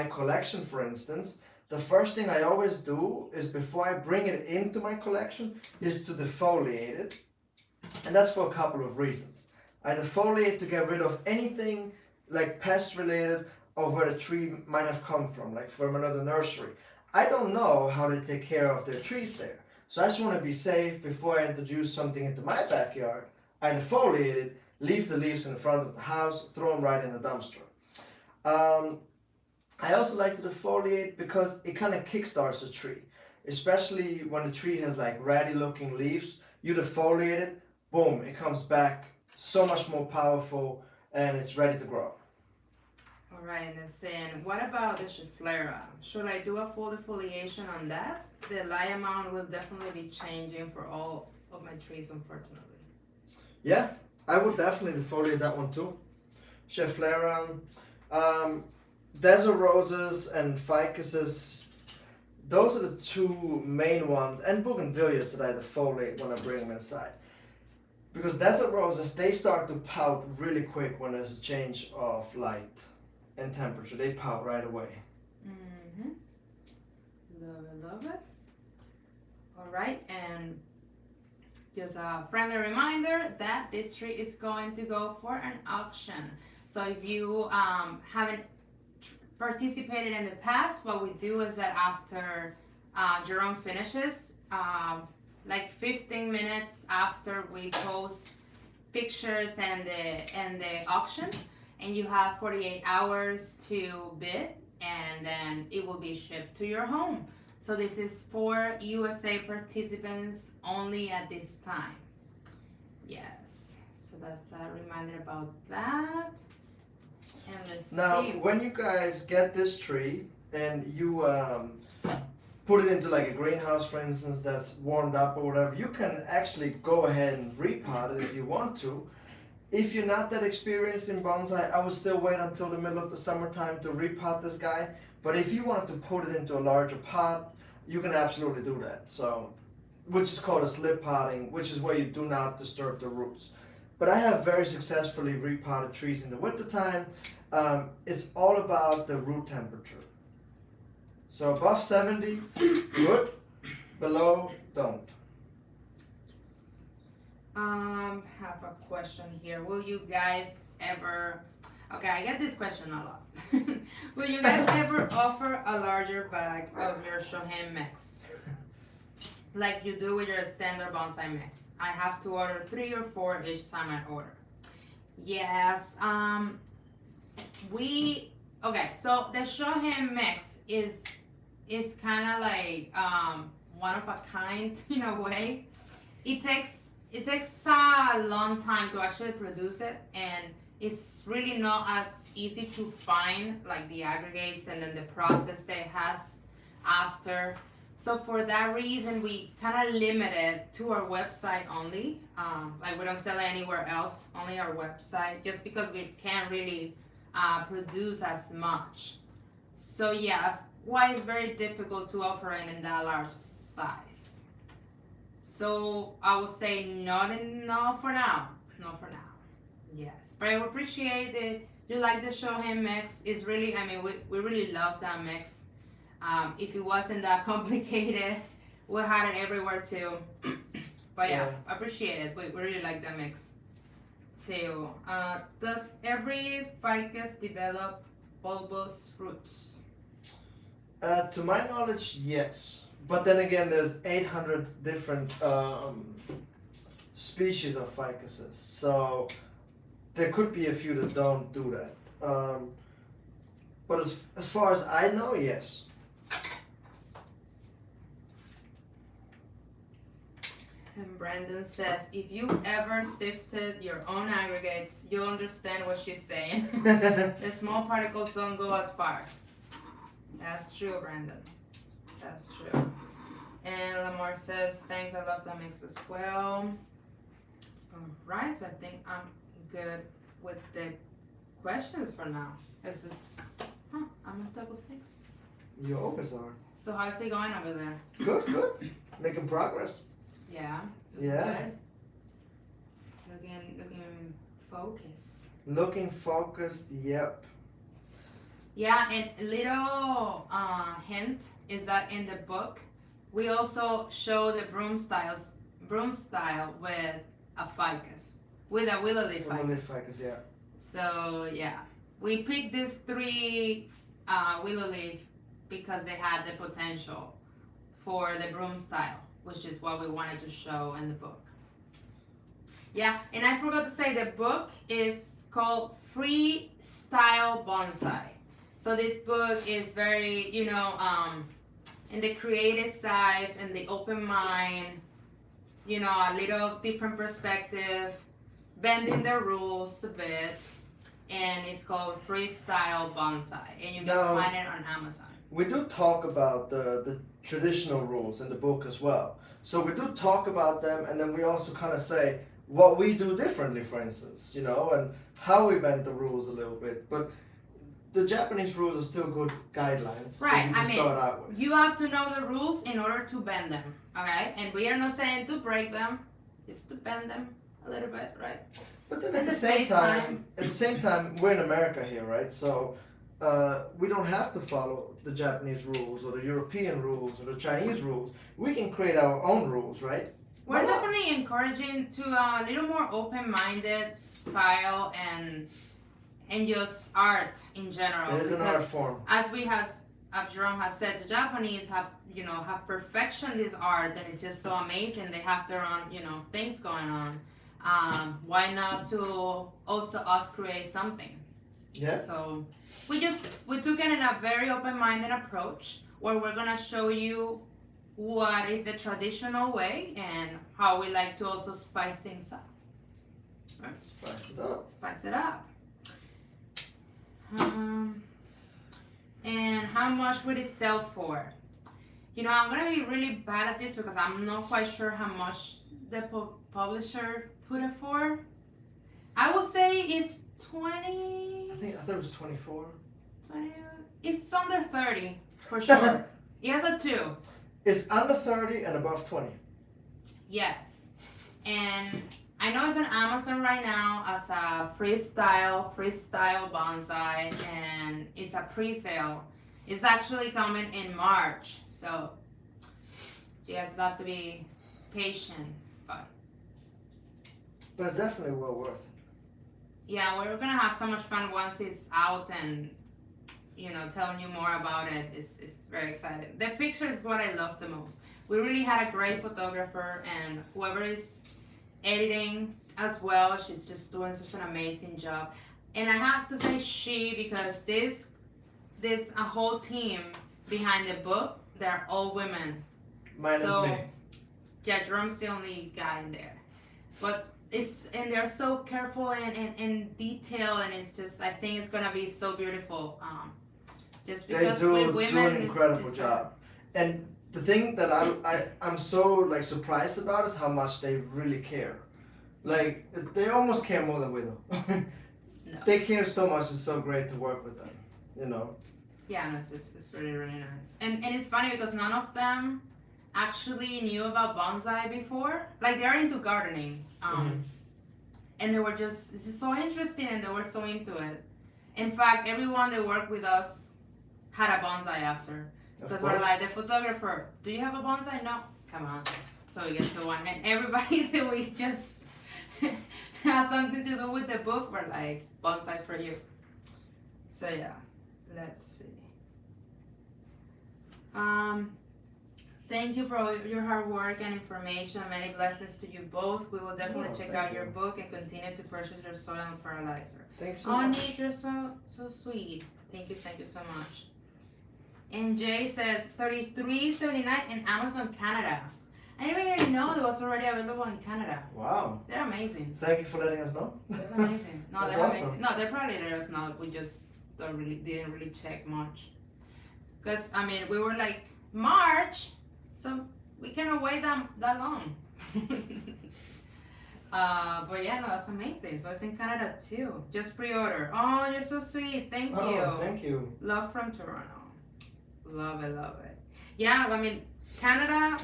Speaker 1: collection, for instance, the first thing I always do is, before I bring it into my collection, is to defoliate it. And that's for a couple of reasons. I defoliate to get rid of anything like pest related or where the tree might have come from, like from another nursery. I don't know how they take care of their trees there. So I just want to be safe before I introduce something into my backyard. I defoliate it, leave the leaves in the front of the house, throw them right in the dumpster. I also like to defoliate because it kind of kickstarts the tree, especially when the tree has like ratty looking leaves. You defoliate it, boom, it comes back so much more powerful and it's ready to grow.
Speaker 2: Alright, and then what about the Schefflera? Should I do a full defoliation on that? The light amount will definitely be changing for all of my trees, unfortunately.
Speaker 1: Yeah, I would definitely defoliate that one too. Schefflera, desert roses and ficuses, those are the two main ones, and bougainvilleas that I defoliate when I bring them inside. Because desert roses, they start to pout really quick when there's a change of light and temperature. They pout right away.
Speaker 2: Mm-hmm. Love it. Alright, and just a friendly reminder that this tree is going to go for an auction. So if you haven't participated in the past, what we do is that after Jerome finishes, like 15 minutes after we post pictures and the auction, and you have 48 hours to bid, and then it will be shipped to your home. So this is for USA participants only at this time. Yes, so that's a reminder about that. And let's
Speaker 1: now,
Speaker 2: see.
Speaker 1: when you guys get this tree and you put it into like a greenhouse, for instance, that's warmed up or whatever, you can actually go ahead and repot it if you want to. If you're not that experienced in bonsai, I would still wait until the middle of the summertime to repot this guy. But if you wanted to put it into a larger pot, you can absolutely do that. So, which is called a slip potting, which is where you do not disturb the roots. But I have very successfully repotted trees in the wintertime. It's all about the root temperature. So above 70, good. Below, don't.
Speaker 2: Have a question here. Will you guys ever? Okay, I get this question a lot. Will you guys ever offer a larger bag of your shohen mix, like you do with your standard bonsai mix? I have to order 3 or 4 each time I order. Yes. Okay. So the shohen mix is kind of like one of a kind in a way. It takes a long time to actually produce it, and it's really not as easy to find like the aggregates and then the process that it has after. So for that reason, we kind of limit it to our website only. Like we don't sell it anywhere else, only our website, just because we can't really produce as much. So yeah, that's why it's very difficult to offer it in that large size. So I would say no for now. No for now. Yes, but I appreciate it. You like the shohen mix? It's really, I mean, we really love that mix. If it wasn't that complicated, we had it everywhere too. But yeah, I appreciate it. We really like that mix too. Does every ficus develop bulbous roots?
Speaker 1: To my knowledge, yes. But then again, there's 800 different species of ficuses. So there could be a few that don't do that. But as far as I know, yes.
Speaker 2: And Brandon says, if you ever sifted your own aggregates, you'll understand what she's saying. The small particles don't go as far. That's true, Brandon. That's true. And Lamar says, thanks, I love that mix as well. Alright, so I think I'm good with the questions for now. This is, I'm on top of things.
Speaker 1: You always are.
Speaker 2: So how's it going over there?
Speaker 1: Good. Making progress.
Speaker 2: Yeah.
Speaker 1: Yeah.
Speaker 2: Good. Looking focused.
Speaker 1: Looking focused, yep.
Speaker 2: Yeah, and a little hint is that in the book, we also show the broom style with a ficus, with a willow leaf ficus.
Speaker 1: Willow leaf ficus, yeah.
Speaker 2: So yeah, we picked these 3 willow leaf because they had the potential for the broom style, which is what we wanted to show in the book. Yeah, and I forgot to say the book is called Freestyle Bonsai. So this book is very, in the creative side and the open mind, a little different perspective, bending the rules a bit, and it's called Freestyle Bonsai, and you can find it on Amazon.
Speaker 1: We do talk about the traditional rules in the book as well. So we do talk about them, and then we also kind of say what we do differently, for instance, and how we bend the rules a little bit. But the Japanese rules are still good guidelines.
Speaker 2: Right,
Speaker 1: that you can start out with.
Speaker 2: You have to know the rules in order to bend them, okay? And we are not saying to break them, just to bend them a little bit, right?
Speaker 1: But then at the same time, we're in America here, right? So we don't have to follow the Japanese rules or the European rules or the Chinese rules. We can create our own rules, right?
Speaker 2: We're definitely encouraging to a little more open-minded style and just art in general.
Speaker 1: It is an art form.
Speaker 2: As Jerome has said, the Japanese have perfection this art, and it's just so amazing. They have their own, things going on. Why not to also us create something?
Speaker 1: Yeah.
Speaker 2: So we took it in a very open-minded approach, where we're gonna show you what is the traditional way and how we like to also spice things up. Right? Spice it up. And how much would it sell for? I'm gonna be really bad at this because I'm not quite sure how much the publisher put it for. I would say it's 20.
Speaker 1: I thought it was 24.
Speaker 2: 20. It's under 30 for sure. It has a 2.
Speaker 1: It's under 30 and above 20.
Speaker 2: Yes, and I know it's on Amazon right now as a freestyle bonsai, and it's a pre-sale. It's actually coming in March, so you guys have to be patient. But
Speaker 1: But it's definitely well worth it.
Speaker 2: Yeah, we're gonna have so much fun once it's out and telling you more about it. It's very exciting. The picture is what I love the most. We really had a great photographer, and whoever is editing as well, she's just doing such an amazing job. And I have to say she, because this a whole team behind the book, they're all women.
Speaker 1: Minus me.
Speaker 2: Yeah, Jerome's the only guy in there. But and they're so careful and detail, and it's just, I think it's gonna be so beautiful. Just because with women,
Speaker 1: do an incredible job. And the thing that I'm so like surprised about is how much they really care. Like they almost care more than we do.
Speaker 2: No.
Speaker 1: They care so much. It's so great to work with them.
Speaker 2: Yeah, no, it's really, really nice. And it's funny because none of them actually knew about bonsai before. Like they're into gardening. And they were just, this is so interesting, and they were so into it. In fact, everyone that worked with us had a bonsai after. Because we're like, the photographer, do you have a bonsai? No. Come on. So we get to one. And everybody that we just has something to do with the book, we're like, bonsai for you. So yeah, let's see. Thank you for all your hard work and information. Many blessings to you both. We will definitely check out your book and continue to purchase your soil and fertilizer.
Speaker 1: Thanks so much.
Speaker 2: Nick, you're so sweet. Thank you so much. And Jay says $33.79 in Amazon Canada. I didn't even know it was already available in Canada.
Speaker 1: Wow.
Speaker 2: They're amazing.
Speaker 1: Thank you for letting us know.
Speaker 2: That's amazing. No,
Speaker 1: That's
Speaker 2: they're
Speaker 1: awesome.
Speaker 2: amazing. No, they probably let us know. We just didn't really check much. Because we were like March, so we cannot wait that long. But yeah, no, that's amazing. So it's in Canada too. Just pre-order. Oh, you're so sweet. Thank you.
Speaker 1: Thank you.
Speaker 2: Love from Toronto. Love it. Yeah, Canada,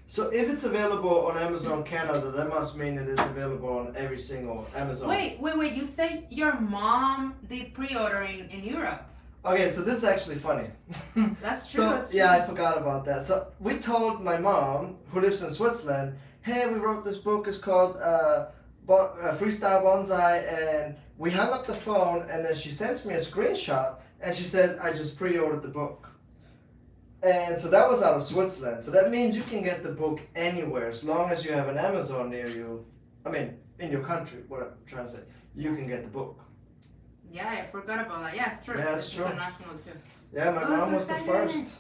Speaker 1: So if it's available on Amazon Canada, that must mean it is available on every single Amazon.
Speaker 2: Wait. You say your mom did pre-ordering in Europe.
Speaker 1: Okay, so this is actually funny.
Speaker 2: That's true.
Speaker 1: Yeah, I forgot about that. So we told my mom, who lives in Switzerland, hey, we wrote this book. It's called Freestyle Bonsai, and we hung up the phone, and then she sends me a screenshot, and she says, I just pre-ordered the book. And so that was out of Switzerland. So that means you can get the book anywhere as long as you have an Amazon near you. In your country, what I'm trying to say. You can get the book.
Speaker 2: Yeah, I forgot about that. Yeah, it's true.
Speaker 1: Yeah, it's true.
Speaker 2: International too.
Speaker 1: Yeah, my mom was the first.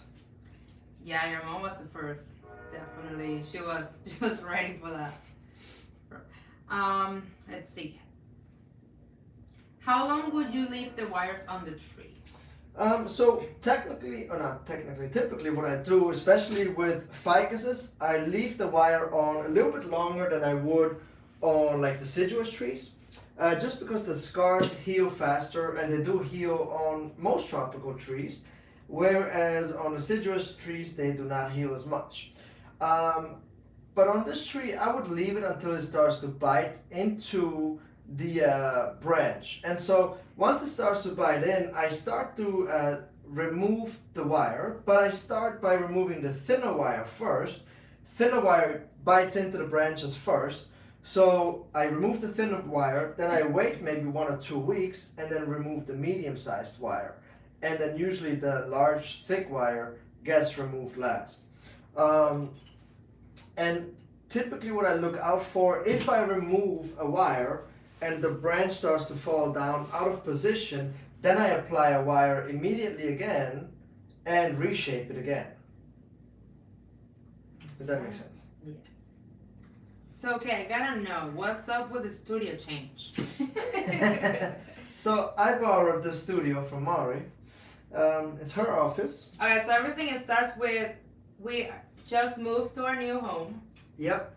Speaker 2: Yeah, your mom was the first. Definitely. She was ready for that. Let's see. How long would you leave the wires on the tree?
Speaker 1: So typically what I do, especially with ficuses, I leave the wire on a little bit longer than I would on like deciduous trees. Just because the scars heal faster, and they do heal on most tropical trees, whereas on deciduous trees they do not heal as much. But on this tree I would leave it until it starts to bite into the branch. And so once it starts to bite in, I start to remove the wire, but I start by removing the thinner wire first. Thinner wire bites into the branches first, so I remove the thinner wire, then I wait maybe 1 or 2 weeks, and then remove the medium-sized wire. And then usually the large, thick wire gets removed last. And typically what I look out for, if I remove a wire and the branch starts to fall down out of position, then I apply a wire immediately again and reshape it again. Does that make sense?
Speaker 2: Yes. So, okay, I gotta know, what's up with the studio change?
Speaker 1: So I borrowed the studio from Mari. It's her office.
Speaker 2: Okay, so everything starts with, we just moved to our new home.
Speaker 1: Yep.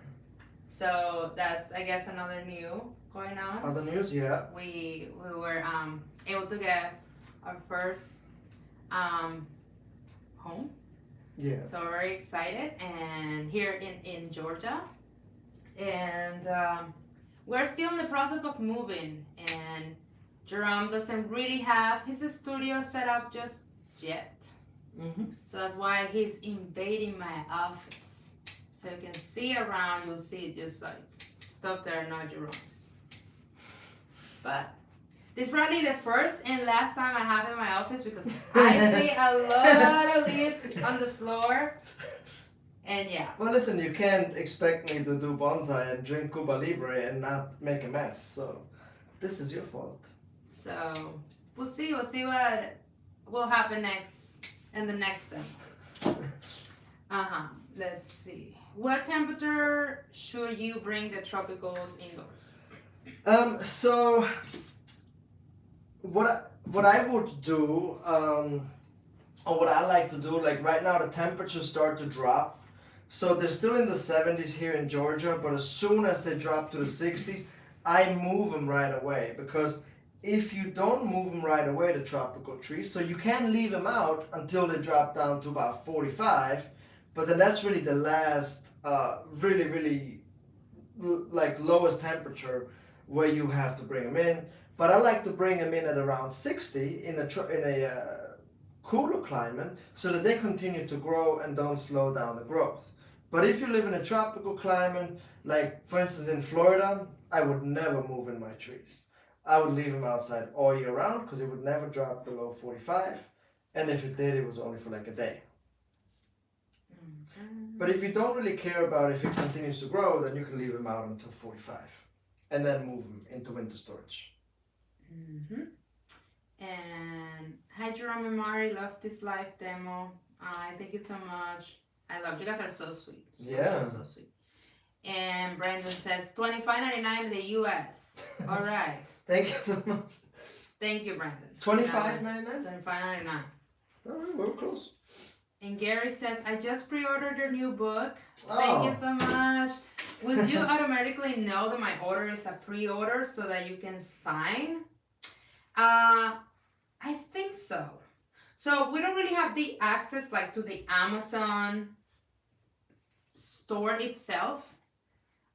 Speaker 2: So that's, I guess, another new going on.
Speaker 1: Other news, yeah.
Speaker 2: We were able to get our first home.
Speaker 1: Yeah.
Speaker 2: So we're very excited, and here in Georgia. And we're still in the process of moving, and Jerome doesn't really have his studio set up just yet.
Speaker 1: Mm-hmm.
Speaker 2: So that's why he's invading my office. So you can see around, you'll see just like stuff that are not Jerome's. But this is probably the first and last time I have in my office because I see a lot of leaves on the floor. And yeah.
Speaker 1: Well, listen, you can't expect me to do bonsai and drink Cuba Libre and not make a mess. So this is your fault.
Speaker 2: So we'll see what will happen next in the next step. Let's see. What temperature should you bring the tropicals indoors?
Speaker 1: So what I would do, or what I like to do, like right now the temperatures start to drop. So they're still in the 70s here in Georgia, but as soon as they drop to the 60s, I move them right away, because if you don't move them right away, the tropical trees, so you can leave them out until they drop down to about 45, but then that's really the last really like lowest temperature where you have to bring them in. But I like to bring them in at around 60 in a cooler climate, so that they continue to grow and don't slow down the growth. But if you live in a tropical climate, like for instance in Florida, I would never move in my trees. I would leave them outside all year round because it would never drop below 45. And if it did, it was only for like a day. But if you don't really care about if it continues to grow, then you can leave them out until 45 and then move them into winter storage.
Speaker 2: And hi Jerome and Mari, love this live demo. Thank you so much. I love you guys, are so sweet. So sweet. And Brandon says $25.99 in the US. All right.
Speaker 1: Thank you so much.
Speaker 2: Thank you, Brandon.
Speaker 1: $25.99?
Speaker 2: $25.99.
Speaker 1: All right, we're close.
Speaker 2: And Gary says, I just pre-ordered your new book. Thank you so much. Would you automatically know that my order is a pre-order so that you can sign? I think so. So we don't really have the access like to the Amazon store itself.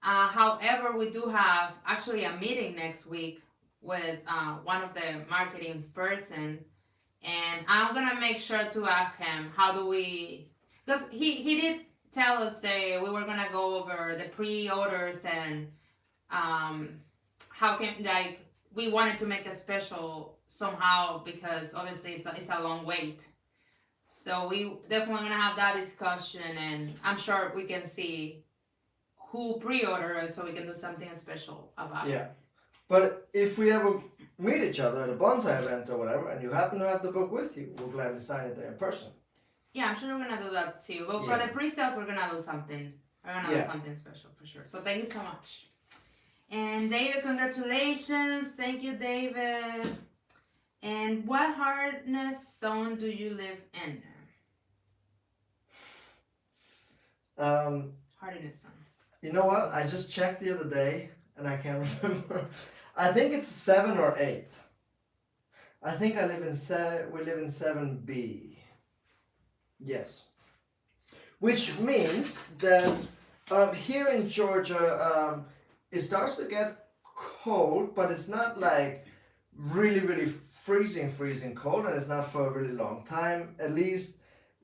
Speaker 2: However, we do have actually a meeting next week with one of the marketing person, and I'm gonna make sure to ask him how do we, because he did tell us that we were gonna go over the pre-orders and how can, like, we wanted to make a special somehow because obviously it's a long wait. So we definitely gonna have that discussion, and I'm sure we can see who pre-orders so we can do something special about it.
Speaker 1: Yeah. But if we ever meet each other at a bonsai event or whatever, and you happen to have the book with you, we'll gladly sign it there in person.
Speaker 2: Yeah, I'm sure we're gonna do that too. But for the pre-sales, we're gonna do something. We're gonna do something special for sure. So thank you so much. And David, congratulations. Thank you, David. And what hardness zone do you live in? Hardness zone.
Speaker 1: You know what? I just checked the other day, and I can't remember. I think it's 7 or 8. I think I live in 7. We live in 7B. Yes. Which means that here in Georgia, it starts to get cold, but it's not like really freezing cold, and it's not for a really long time. At least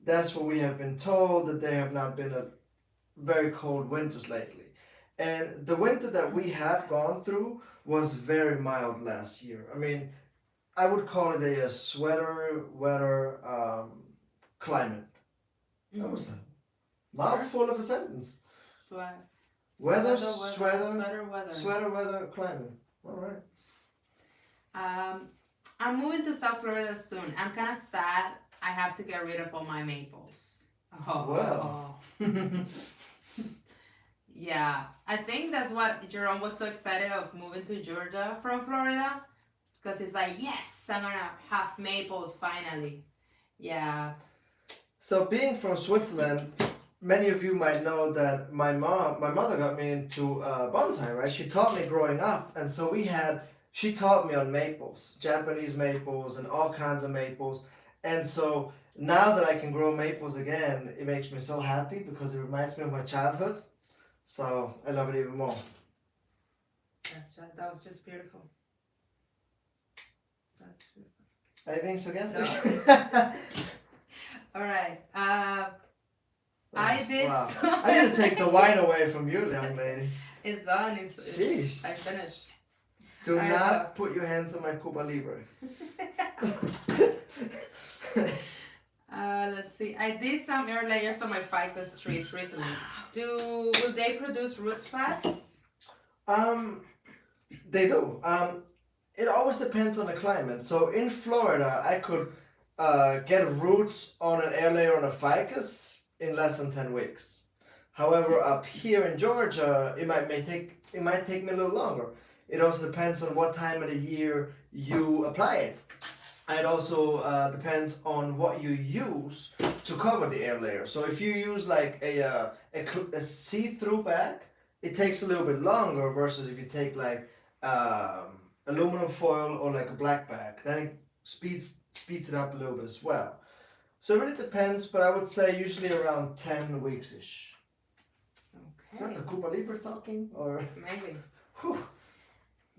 Speaker 1: that's what we have been told, that there have not been a very cold winters lately. And the winter that we have gone through was very mild last year. I mean, I would call it a sweater, wetter climate. That was a mouthful of a sentence. Weather, sweater, weather, climate. All right.
Speaker 2: I'm moving to South Florida soon. I'm kind of sad. I have to get rid of all my maples.
Speaker 1: Well.
Speaker 2: Yeah, I think that's what Jerome was so excited of moving to Georgia from Florida, because he's like, yes, I'm gonna have maples finally. Yeah.
Speaker 1: So being from Switzerland, many of you might know that my mother got me into bonsai, right? She taught me growing up, and so she taught me on maples, Japanese maples and all kinds of maples. And so now that I can grow maples again, it makes me so happy because it reminds me of my childhood. So I love it even more.
Speaker 2: That was just beautiful. That's beautiful.
Speaker 1: Are you being sarcastic?
Speaker 2: No. All right. I did.
Speaker 1: Wow. I need to take the wine away from you, young lady.
Speaker 2: It's done.
Speaker 1: Sheesh.
Speaker 2: I finished.
Speaker 1: Do
Speaker 2: I
Speaker 1: not put your hands on my Cuba Libre.
Speaker 2: Let's see. I did some air layers on my ficus trees recently. Will they produce roots fast?
Speaker 1: They do. It always depends on the climate. So in Florida, I could get roots on an air layer on a ficus in less than 10 weeks. However, up here in Georgia, it might take me a little longer. It also depends on what time of the year you apply it. And it also depends on what you use to cover the air layer. So if you use like a see-through bag, it takes a little bit longer versus if you take like aluminum foil or like a black bag. Then it speeds it up a little bit as well. So it really depends, but I would say usually around 10 weeks-ish.
Speaker 2: Okay.
Speaker 1: Is that the Cuba Libre talking? Or
Speaker 2: Maybe.
Speaker 1: Whew.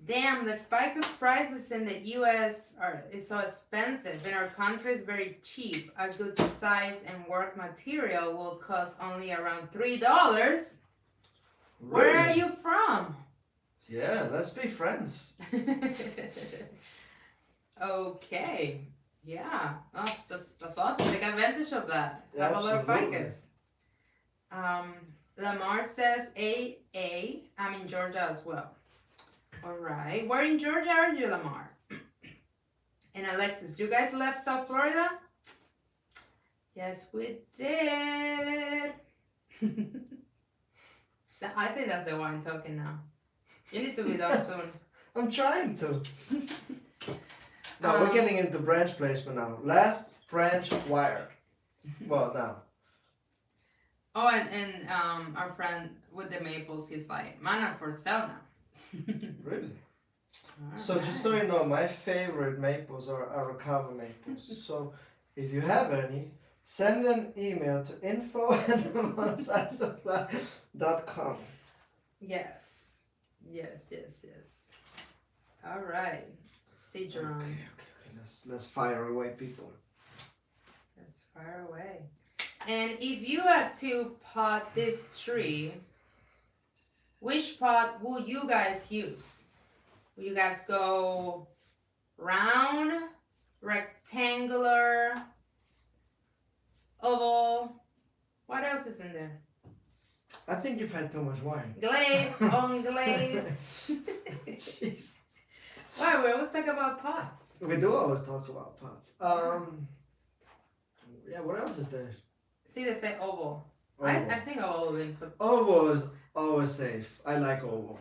Speaker 2: Damn, the ficus prices in the US is so expensive. In our country is very cheap. A good size and work material will cost only around $3. Where are you from?
Speaker 1: Yeah, let's be friends.
Speaker 2: Okay. Yeah. Oh, that's awesome. Take advantage of that.
Speaker 1: Yeah,
Speaker 2: Have a lot of
Speaker 1: absolutely.
Speaker 2: ficus. Lamar says AA. I'm in Georgia as well. All right. Where in Georgia are you, Lamar? And Alexis, you guys left South Florida? Yes, we did. I think that's the one talking now. You need to be done soon.
Speaker 1: I'm trying to. No, we're getting into branch placement now. Last branch wired. Well, now.
Speaker 2: Oh, and our friend with the maples, he's like, mana for sale now.
Speaker 1: Really?
Speaker 2: All
Speaker 1: So
Speaker 2: right.
Speaker 1: just so you know, my favorite maples are Araucana maples. So if you have any, send an email to info@bonsaisupply.com.
Speaker 2: Yes. All right. See, Jerome.
Speaker 1: Okay. Let's fire away, people.
Speaker 2: Let's fire away. And if you had to pot this tree, which pot will you guys use? Will you guys go round, rectangular, oval? What else is in there?
Speaker 1: I think you've had too much wine.
Speaker 2: Glaze on glaze.
Speaker 1: Jeez.
Speaker 2: Why? We always talk about pots.
Speaker 1: We do always talk about pots. Yeah, what else is there?
Speaker 2: See, they say oval.
Speaker 1: Oval.
Speaker 2: I think oval wins.
Speaker 1: Oval is always safe. I like oval.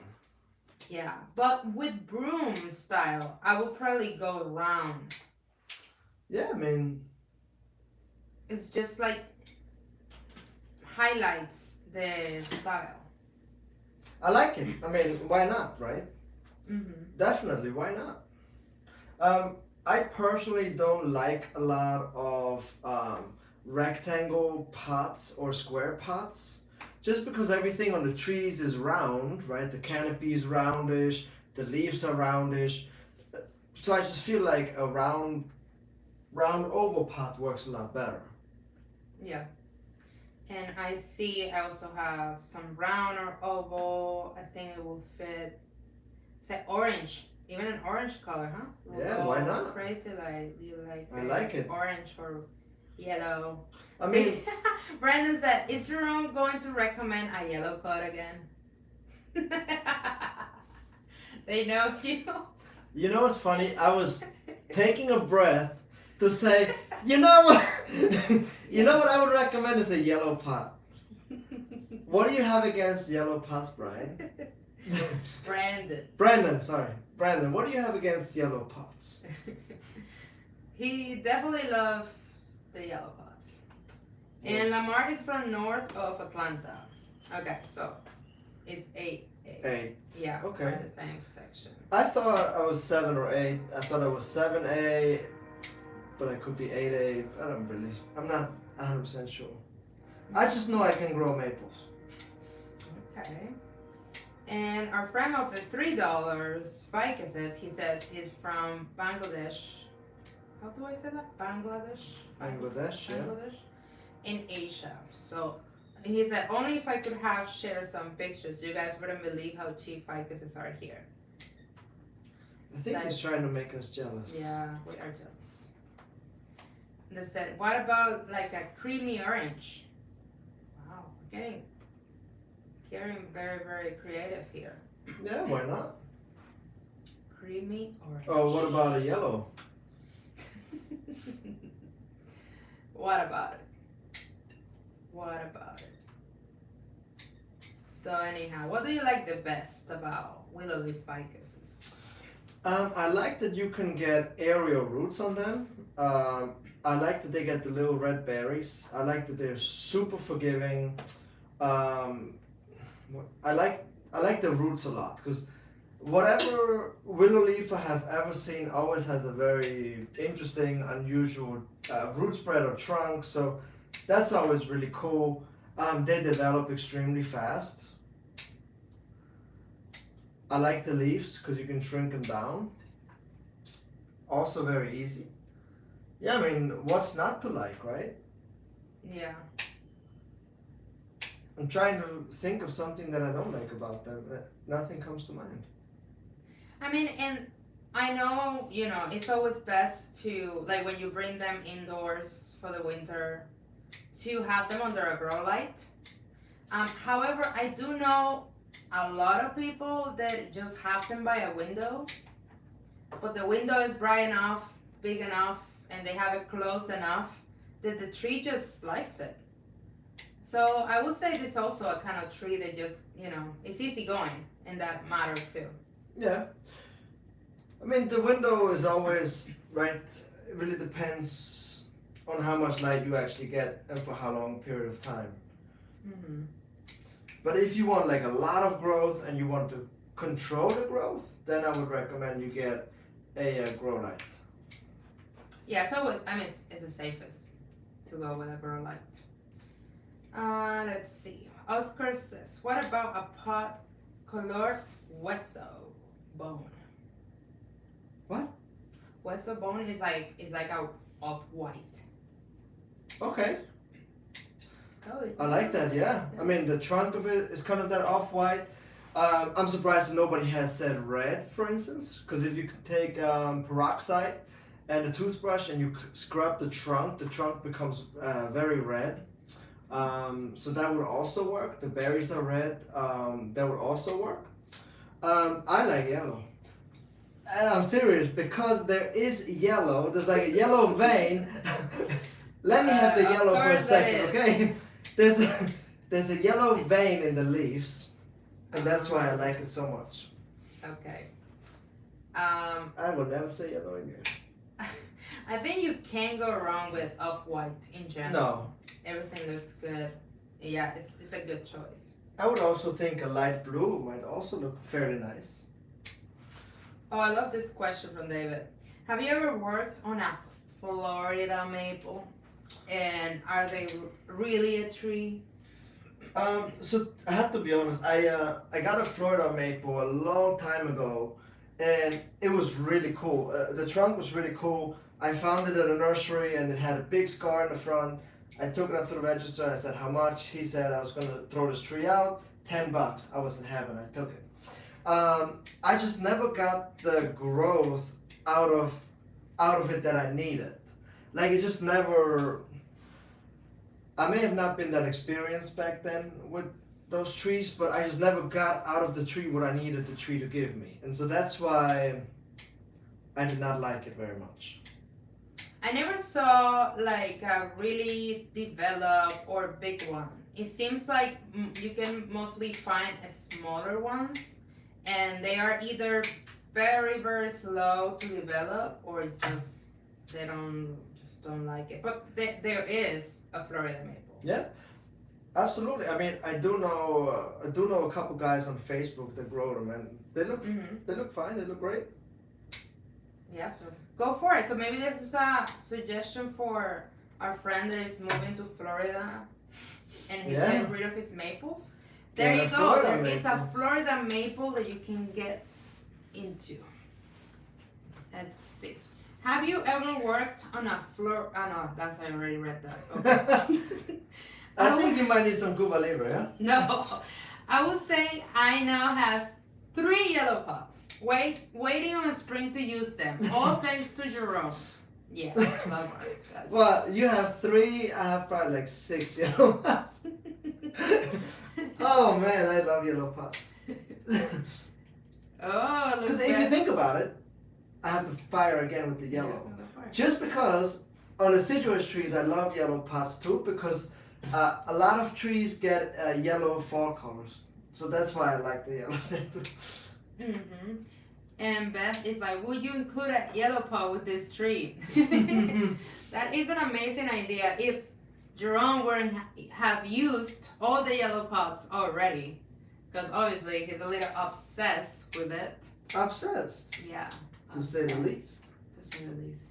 Speaker 2: Yeah, but with broom style, I would probably go round.
Speaker 1: Yeah, I mean,
Speaker 2: It's just like highlights the style.
Speaker 1: I like it. I mean, why not, right?
Speaker 2: Mm-hmm.
Speaker 1: Definitely, why not? I personally don't like a lot of rectangle pots or square pots, just because everything on the trees is round, right? The canopy is roundish, the leaves are roundish, so I just feel like a round oval pot works a lot better.
Speaker 2: Yeah. And I also have some round or oval. I think it will fit. Say orange. Even an orange color, huh? We'll
Speaker 1: Yeah,
Speaker 2: go
Speaker 1: why not?
Speaker 2: Crazy, like you like.
Speaker 1: I like it.
Speaker 2: Orange or yellow.
Speaker 1: I mean,
Speaker 2: Brandon said, "Is Jerome going to recommend a yellow pot again?" They know you.
Speaker 1: you know what's funny? I was taking a breath to say, you know what? You know what I would recommend is a yellow pot. What do you have against yellow pots, Brian? Brandon, what do you have against yellow pots?
Speaker 2: He definitely loves the yellow pots.
Speaker 1: Yes.
Speaker 2: And Lamar is from north of Atlanta. Okay, so it's 8.
Speaker 1: 8.
Speaker 2: Yeah,
Speaker 1: Okay.
Speaker 2: we're in the same section.
Speaker 1: I thought I was 7 or 8. I thought I was 7A, but I could be 8A. I'm not 100% sure. I just know I can grow maples.
Speaker 2: Okay. And our friend of the $3, Ficus says he's from Bangladesh. How do I say that? Bangladesh?
Speaker 1: Bangladesh, yeah.
Speaker 2: Bangladesh? In Asia. So he said, only if I could have shared some pictures. You guys wouldn't believe how cheap ficuses are here.
Speaker 1: I think he's trying to make us jealous.
Speaker 2: Yeah, we are jealous. They said, what about like a creamy orange? Wow, getting very, very creative here.
Speaker 1: Yeah, why not?
Speaker 2: Creamy orange.
Speaker 1: Oh, what about a yellow?
Speaker 2: What about it? What about it? So anyhow, what do you like the best about willow leaf ficuses?
Speaker 1: I like that you can get aerial roots on them. I like that they get the little red berries. I like that they're super forgiving. I like the roots a lot because whatever willow leaf I have ever seen always has a very interesting, unusual root spread or trunk. So that's always really cool. They develop extremely fast. I like the leaves because you can shrink them down. Also very easy. Yeah, I mean, what's not to like, right?
Speaker 2: Yeah.
Speaker 1: I'm trying to think of something that I don't like about them. Nothing comes to mind.
Speaker 2: I mean, and I know, you know, it's always best to, like when you bring them indoors for the winter, to have them under a grow light. However, I do know a lot of people that just have them by a window, but the window is bright enough, big enough, and they have it close enough that the tree just likes it. So I would say this is also a kind of tree that just, you know, it's easy going in that matter too.
Speaker 1: Yeah. I mean, the window is always, right, it really depends on how much light you actually get and for how long a period of time.
Speaker 2: Mm-hmm.
Speaker 1: But if you want like a lot of growth and you want to control the growth, then I would recommend you get a grow light.
Speaker 2: Yeah, so it's the safest to go with a grow light. Let's see. Oscar says, what about a pot colored hueso bone?
Speaker 1: What?
Speaker 2: Hueso bone is like a off white.
Speaker 1: Okay.
Speaker 2: Oh,
Speaker 1: I like that, yeah. I mean, the trunk of it is kind of that off-white. I'm surprised that nobody has said red, for instance, because if you could take peroxide and a toothbrush and you scrub the trunk becomes very red. So that would also work. The berries are red. That would also work. I like yellow. And I'm serious, because there is yellow. There's like a yellow vein. Let me have the yellow for a second, okay? There's a yellow vein in the leaves, and that's why I like it so much.
Speaker 2: Okay.
Speaker 1: I will never say yellow again.
Speaker 2: I think you can't go wrong with off-white in general.
Speaker 1: No.
Speaker 2: Everything looks good. Yeah, it's a good choice.
Speaker 1: I would also think a light blue might also look fairly nice.
Speaker 2: Oh, I love this question from David. Have you ever worked on a Florida maple? And are they really a tree?
Speaker 1: So I have to be honest. I got a Florida maple a long time ago, and it was really cool. The trunk was really cool. I found it at a nursery, and it had a big scar in the front. I took it up to the register. I said, how much? He said I was gonna throw this tree out. $10. I was in heaven. I took it. I just never got the growth out of it that I needed. Like, it just never. I may have not been that experienced back then with those trees, but I just never got out of the tree what I needed the tree to give me. And so that's why I did not like it very much.
Speaker 2: I never saw like a really developed or big one. It seems like you can mostly find smaller ones, and they are either very, very slow to develop, or just they don't like it. But there is a Florida maple.
Speaker 1: Yeah, absolutely. I mean, I do know a couple guys on Facebook that grow them, and they look fine. They look great.
Speaker 2: Yeah, so go for it. So maybe this is a suggestion for our friend that is moving to Florida, and he's getting rid of his maples. There you go. There is a Florida maple that you can get into. Let's see. Have you ever worked on a no, I already read that. Okay.
Speaker 1: I think you might need some Cuba Libre, huh?
Speaker 2: No, I would say I now have 3 yellow pots. Waiting on spring to use them. All thanks to Jerome. Yes, love art. That's
Speaker 1: Well, you have 3, I have probably like 6 yellow pots. Oh man, I love yellow pots.
Speaker 2: Oh, look
Speaker 1: Because if you think about it, I have to fire again with the yellow. Just because on deciduous trees, I love yellow pots too, because a lot of trees get yellow fall colors. So that's why I like the yellow.
Speaker 2: Mm-hmm. And Beth is like, would you include a yellow pot with this tree? That is an amazing idea. If Jerome wouldn't have used all the yellow pots already, because obviously he's a little obsessed with it.
Speaker 1: Obsessed.
Speaker 2: Yeah.
Speaker 1: To say the least.
Speaker 2: To say the least.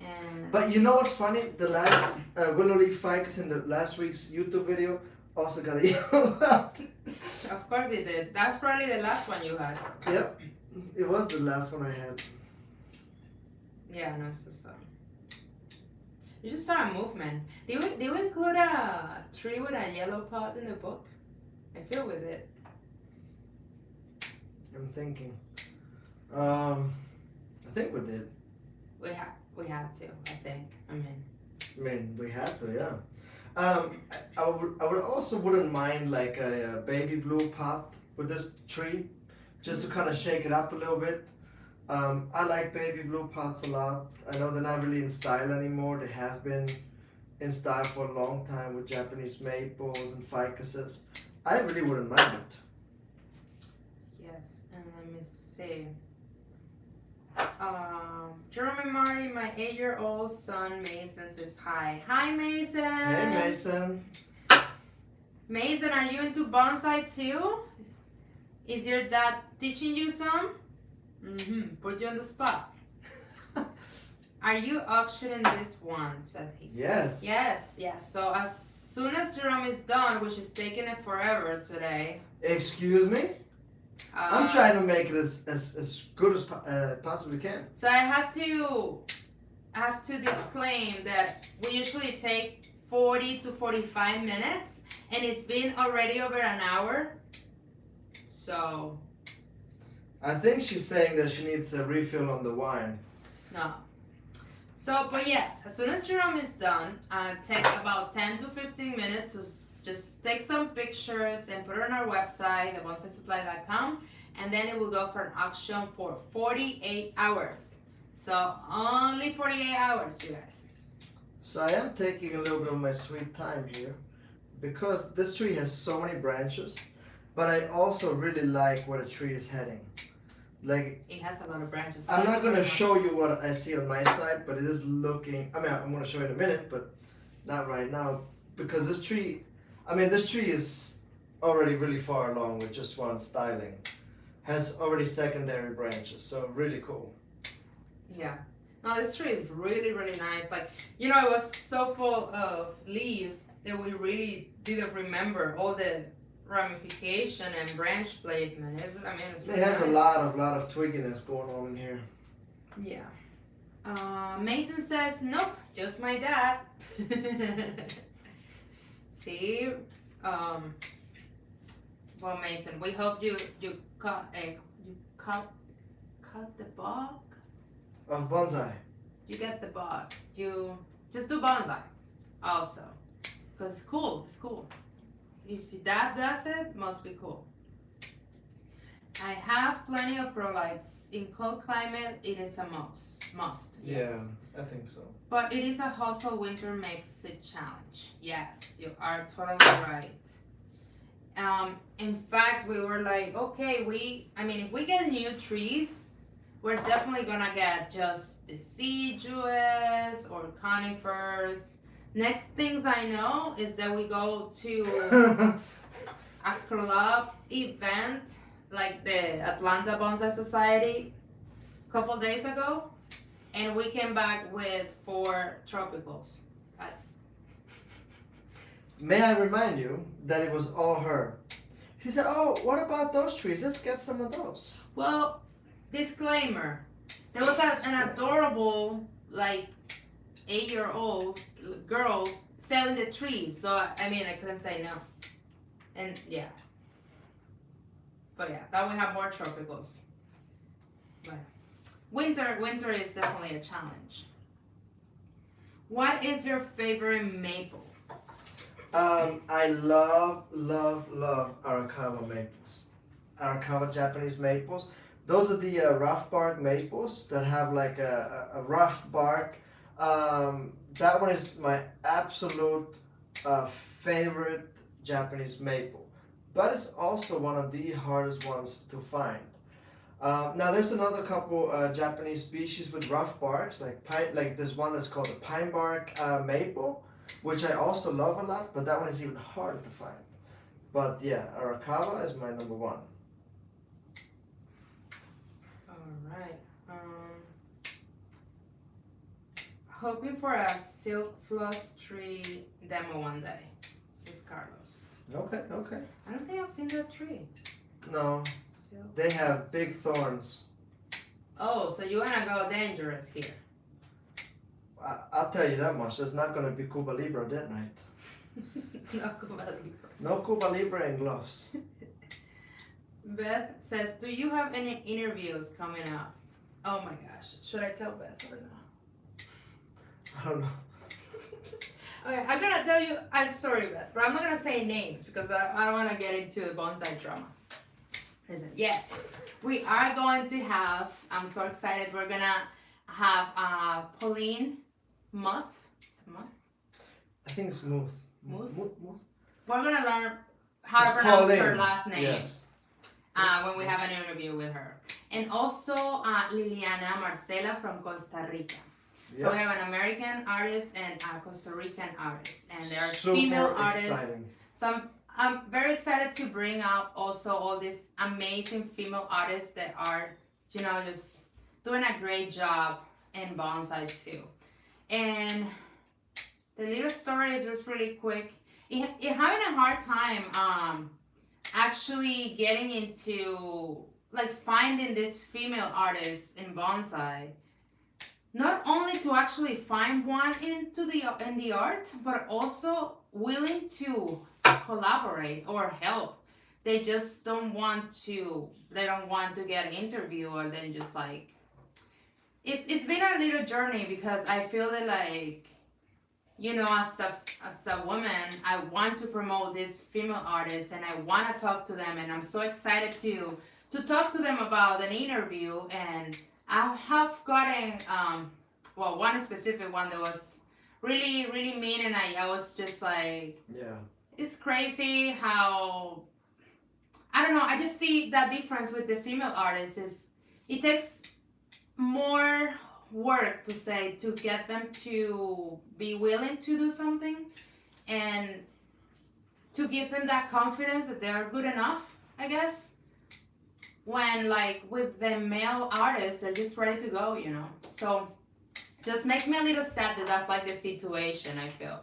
Speaker 2: And
Speaker 1: But you know what's funny? The last willow leaf ficus in the last week's YouTube video also got a yellow pot.
Speaker 2: of course it did. That's probably the last one you had.
Speaker 1: Yep, it was the last one I had.
Speaker 2: Yeah, no, it's just you should start a movement. Do you include a tree with a yellow pot in the book? I feel with it.
Speaker 1: I'm thinking. I think we did.
Speaker 2: We have to. I think. I mean,
Speaker 1: We had to, yeah. I would also wouldn't mind like a baby blue pot with this tree, just to kind of shake it up a little bit. I like baby blue pots a lot. I know they're not really in style anymore. They have been in style for a long time with Japanese maples and ficuses. I really wouldn't mind it.
Speaker 2: yes. And let me see. Jerome and Marty, my 8-year-old son Mason says hi. Hi, Mason.
Speaker 1: Hey, Mason.
Speaker 2: Mason, are you into bonsai too? Is your dad teaching you some? Put you on the spot. Are you auctioning this one? Says he.
Speaker 1: Yes.
Speaker 2: Yes. So as soon as Jerome is done, which is taking it forever today.
Speaker 1: Excuse me? I'm trying to make it as good as possibly can.
Speaker 2: So I have to disclaim that we usually take 40 to 45 minutes, and it's been already over an hour. So.
Speaker 1: I think she's saying that she needs a refill on the wine.
Speaker 2: No. So, but yes, as soon as Jerome is done, I'll take about 10 to 15 minutes to just take some pictures and put it on our website, thebonsai.supply.com, and then it will go for an auction for 48 hours. So, only 48 hours, you guys.
Speaker 1: So I am taking a little bit of my sweet time here, because this tree has so many branches, but I also really like where the tree is heading. Like,
Speaker 2: it has a lot of branches.
Speaker 1: I'm not going to show you what I see on my side, but it is looking, I mean, I'm going to show you in a minute, but not right now, because this tree is already really far along with just one styling. Has already secondary branches, so really cool.
Speaker 2: Yeah. No, this tree is really, really nice. Like, it was so full of leaves that we really didn't remember all the ramification and branch placement. It's really
Speaker 1: It has
Speaker 2: nice.
Speaker 1: a lot of twigginess going on in here.
Speaker 2: Yeah. Mason says, nope, just my dad. See? Well, Mason, we hope you cut the bug.
Speaker 1: Of bonsai.
Speaker 2: You get the bug. You just do bonsai also. Because it's cool. It's cool. If your dad does it, must be cool. I have plenty of grow lights. In cold climate, it is a must. Yes.
Speaker 1: Yeah, I think so.
Speaker 2: But it is a hustle. Winter makes it challenge. Yes, you are totally right. In fact, we were like, okay, if we get new trees, we're definitely gonna get just deciduous or conifers. Next things I know is that we go to a club event like the Atlanta Bonsai Society a couple days ago, and we came back with 4 tropicals.
Speaker 1: May I remind you that it was all her. She said, oh, what about those trees? Let's get some of those.
Speaker 2: Well, disclaimer. There was an adorable, 8-year-old girl selling the trees. So I mean, I couldn't say no. And yeah. But yeah, then we have more tropicals. But winter is definitely a challenge. What is your favorite maple?
Speaker 1: I love Arakawa maples. Arakawa Japanese maples. Those are the rough bark maples that have like a rough bark. That one is my absolute favorite Japanese maple, but it's also one of the hardest ones to find. Now there's another couple Japanese species with rough barks, like pine, like there's one that's called the pine bark maple, which I also love a lot, but that one is even harder to find. But yeah, Arakawa is my number one.
Speaker 2: Alright. Hoping for a silk floss tree demo one day, says Carlos.
Speaker 1: Okay.
Speaker 2: I don't think I've seen that tree.
Speaker 1: No,
Speaker 2: Silk.
Speaker 1: they have big thorns.
Speaker 2: Oh, so you wanna go dangerous here?
Speaker 1: I'll tell you that much. There's not gonna be Cuba Libre that night.
Speaker 2: No Cuba Libre.
Speaker 1: No Cuba Libre and gloves.
Speaker 2: Beth says, do you have any interviews coming up? Oh my gosh, should I tell Beth or not?
Speaker 1: I don't know.
Speaker 2: Okay, I'm gonna tell you a story, Beth, but I'm not gonna say names because I don't wanna get into bonsai drama. Listen, yes, we are going to have, I'm so excited, we're gonna have Pauline Muth. Is it Muth?
Speaker 1: I think it's Muth.
Speaker 2: Muth?
Speaker 1: Muth.
Speaker 2: We're gonna learn how to
Speaker 1: It's
Speaker 2: pronounce
Speaker 1: Pauline.
Speaker 2: her last name.
Speaker 1: Yes.
Speaker 2: When we have an interview with her. And also Liliana Marcela from Costa Rica. So we have an American artist and a Costa Rican artist. And they are
Speaker 1: Super
Speaker 2: female artists.
Speaker 1: exciting.
Speaker 2: So I'm very excited to bring out also all these amazing female artists that are, you know, just doing a great job in bonsai too. And the little story is just really quick. It having a hard time actually getting into like finding this female artist in bonsai, not only to actually find one in the art, but also willing to collaborate or help. They just don't want to get an interview, or then just like it's been a little journey, because I feel that, like, you know, as a woman, I want to promote these female artists and I want to talk to them, and I'm so excited to talk to them about an interview. And I have gotten one specific one that was really, really mean, and I was just like,
Speaker 1: Yeah.
Speaker 2: it's crazy how, I don't know, I just see that difference with the female artists is it takes more work to get them to be willing to do something, and to give them that confidence that they're good enough, I guess. When, like, with the male artists, they're just ready to go, you know. So just makes me a little sad that that's like the situation, I feel.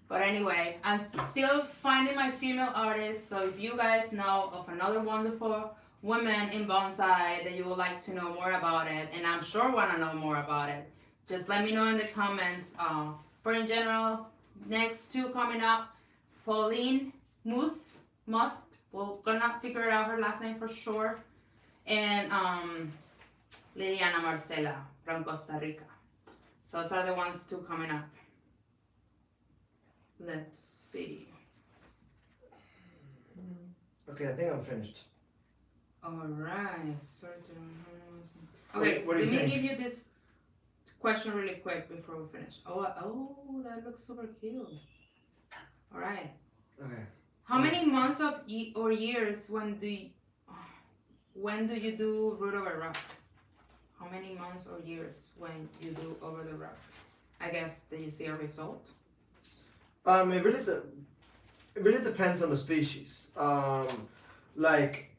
Speaker 2: But anyway, I'm still finding my female artists. So if you guys know of another wonderful woman in bonsai that you would like to know more about it, and I'm sure want to know more about it, just let me know in the comments. But in general, next two coming up, Pauline Muth, we're gonna figure out her last name for sure, and Liliana Marcela from Costa Rica. So those are the ones two coming up. Let's see.
Speaker 1: Okay, I think I'm finished.
Speaker 2: Alright, okay,
Speaker 1: What do you
Speaker 2: let me
Speaker 1: think?
Speaker 2: give you this question really quick before we finish. Oh, that looks super cute. Alright.
Speaker 1: Okay.
Speaker 2: How many months or years when do you do root over rock? How many months or years when you do over the rock? I guess that you see a result.
Speaker 1: It really depends on the species. Like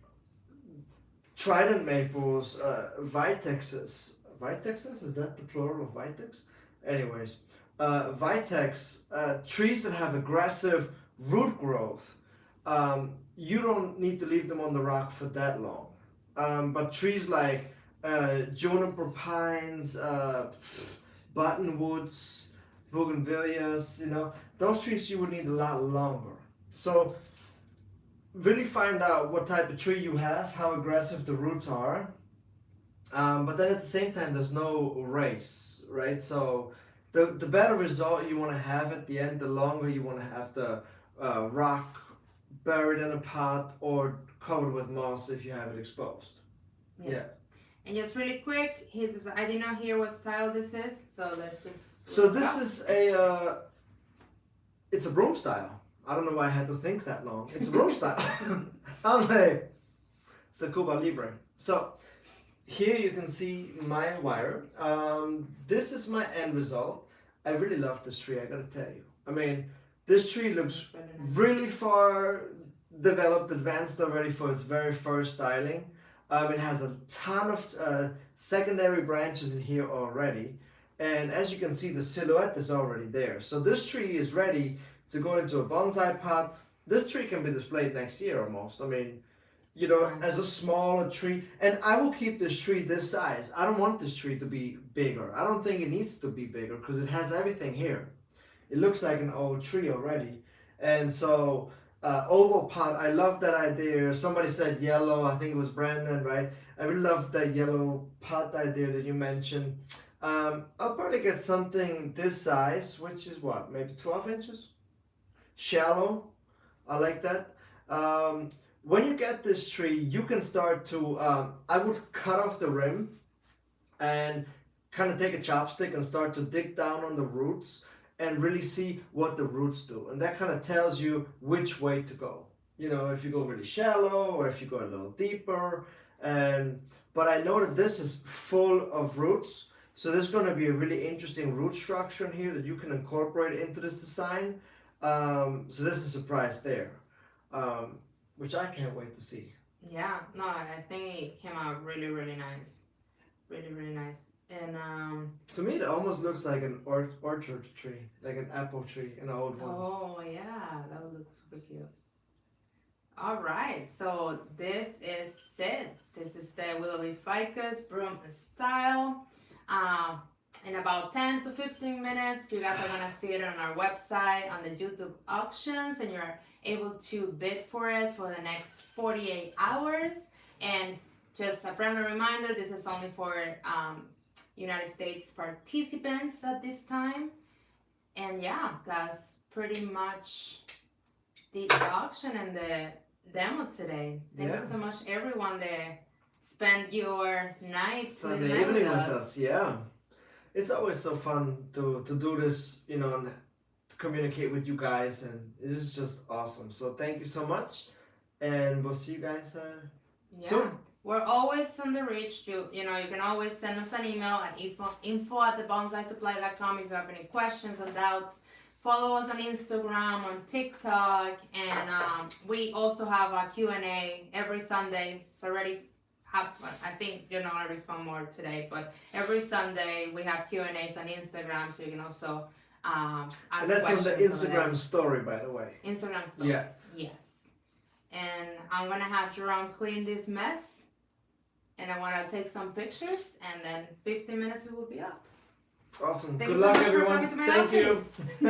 Speaker 1: trident maples, vitexes. Vitexes, is that the plural of vitex? Anyways, vitex, trees that have aggressive root growth, you don't need to leave them on the rock for that long. But trees like juniper pines, buttonwoods, bougainvilleas, those trees you would need a lot longer. So really find out what type of tree you have, how aggressive the roots are. But then at the same time, there's no race, right? So the better result you want to have at the end, the longer you want to have the rock buried in a pot or covered with moss if you have it exposed. Yeah.
Speaker 2: And just really quick, I did not hear what style this is, so let's just.
Speaker 1: So this is it's a broom style. I don't know why I had to think that long. It's a broom style. I'm like, it's the Cuba Libre. So here you can see my wire. This is my end result. I really love this tree, I gotta tell you. I mean, this tree looks really far developed, advanced already for its very first styling. It has a ton of secondary branches in here already. And as you can see, the silhouette is already there. So this tree is ready to go into a bonsai pot. This tree can be displayed next year almost. I mean, as a smaller tree. And I will keep this tree this size. I don't want this tree to be bigger. I don't think it needs to be bigger because it has everything here. It looks like an old tree already. And so oval pot, I love that idea. Somebody said yellow, I think it was Brandon, right? I really love that yellow pot idea that you mentioned. I'll probably get something this size, which is what, maybe 12 inches? Shallow, I like that. When you get this tree, you can start to, I would cut off the rim and kind of take a chopstick and start to dig down on the roots and really see what the roots do. And that kind of tells you which way to go. If you go really shallow or if you go a little deeper. But I know that this is full of roots. So there's going to be a really interesting root structure in here that you can incorporate into this design. So this is a surprise there, which I can't wait to see.
Speaker 2: Yeah, no, I think it came out really, really nice. Really, really nice. And
Speaker 1: to me, it almost looks like an orchard tree, like an apple tree, an old one.
Speaker 2: Oh yeah, that would look super cute. All right, so this is it. This is the willow leaf ficus broom style. In about 10 to 15 minutes, you guys are gonna see it on our website, on the YouTube auctions, and you're able to bid for it for the next 48 hours. And just a friendly reminder, this is only for United States participants at this time. And yeah, that's pretty much the auction and the demo today. Thank you so much, everyone that spent your
Speaker 1: Sunday evening with us. Yeah, it's always so fun to do this, and to communicate with you guys, and it is just awesome. So thank you so much, and we'll see you guys soon.
Speaker 2: We're always on the reach. You can always send us an email at info@thebonsaisupply.com if you have any questions or doubts. Follow us on Instagram, on TikTok, and we also have a Q&A every Sunday. It's already happened. I think you're not going to respond more today, but every Sunday we have Q&As on Instagram, so you can also ask questions.
Speaker 1: And that's on the Instagram story, by the way.
Speaker 2: Instagram stories, yes. And I'm going to have Jerome clean this mess. And I want to take some pictures, and then 15 minutes it will be up.
Speaker 1: Awesome.
Speaker 2: Thank
Speaker 1: Good
Speaker 2: you so
Speaker 1: luck,
Speaker 2: much
Speaker 1: everyone.
Speaker 2: for coming to my
Speaker 1: Thank
Speaker 2: office.
Speaker 1: you.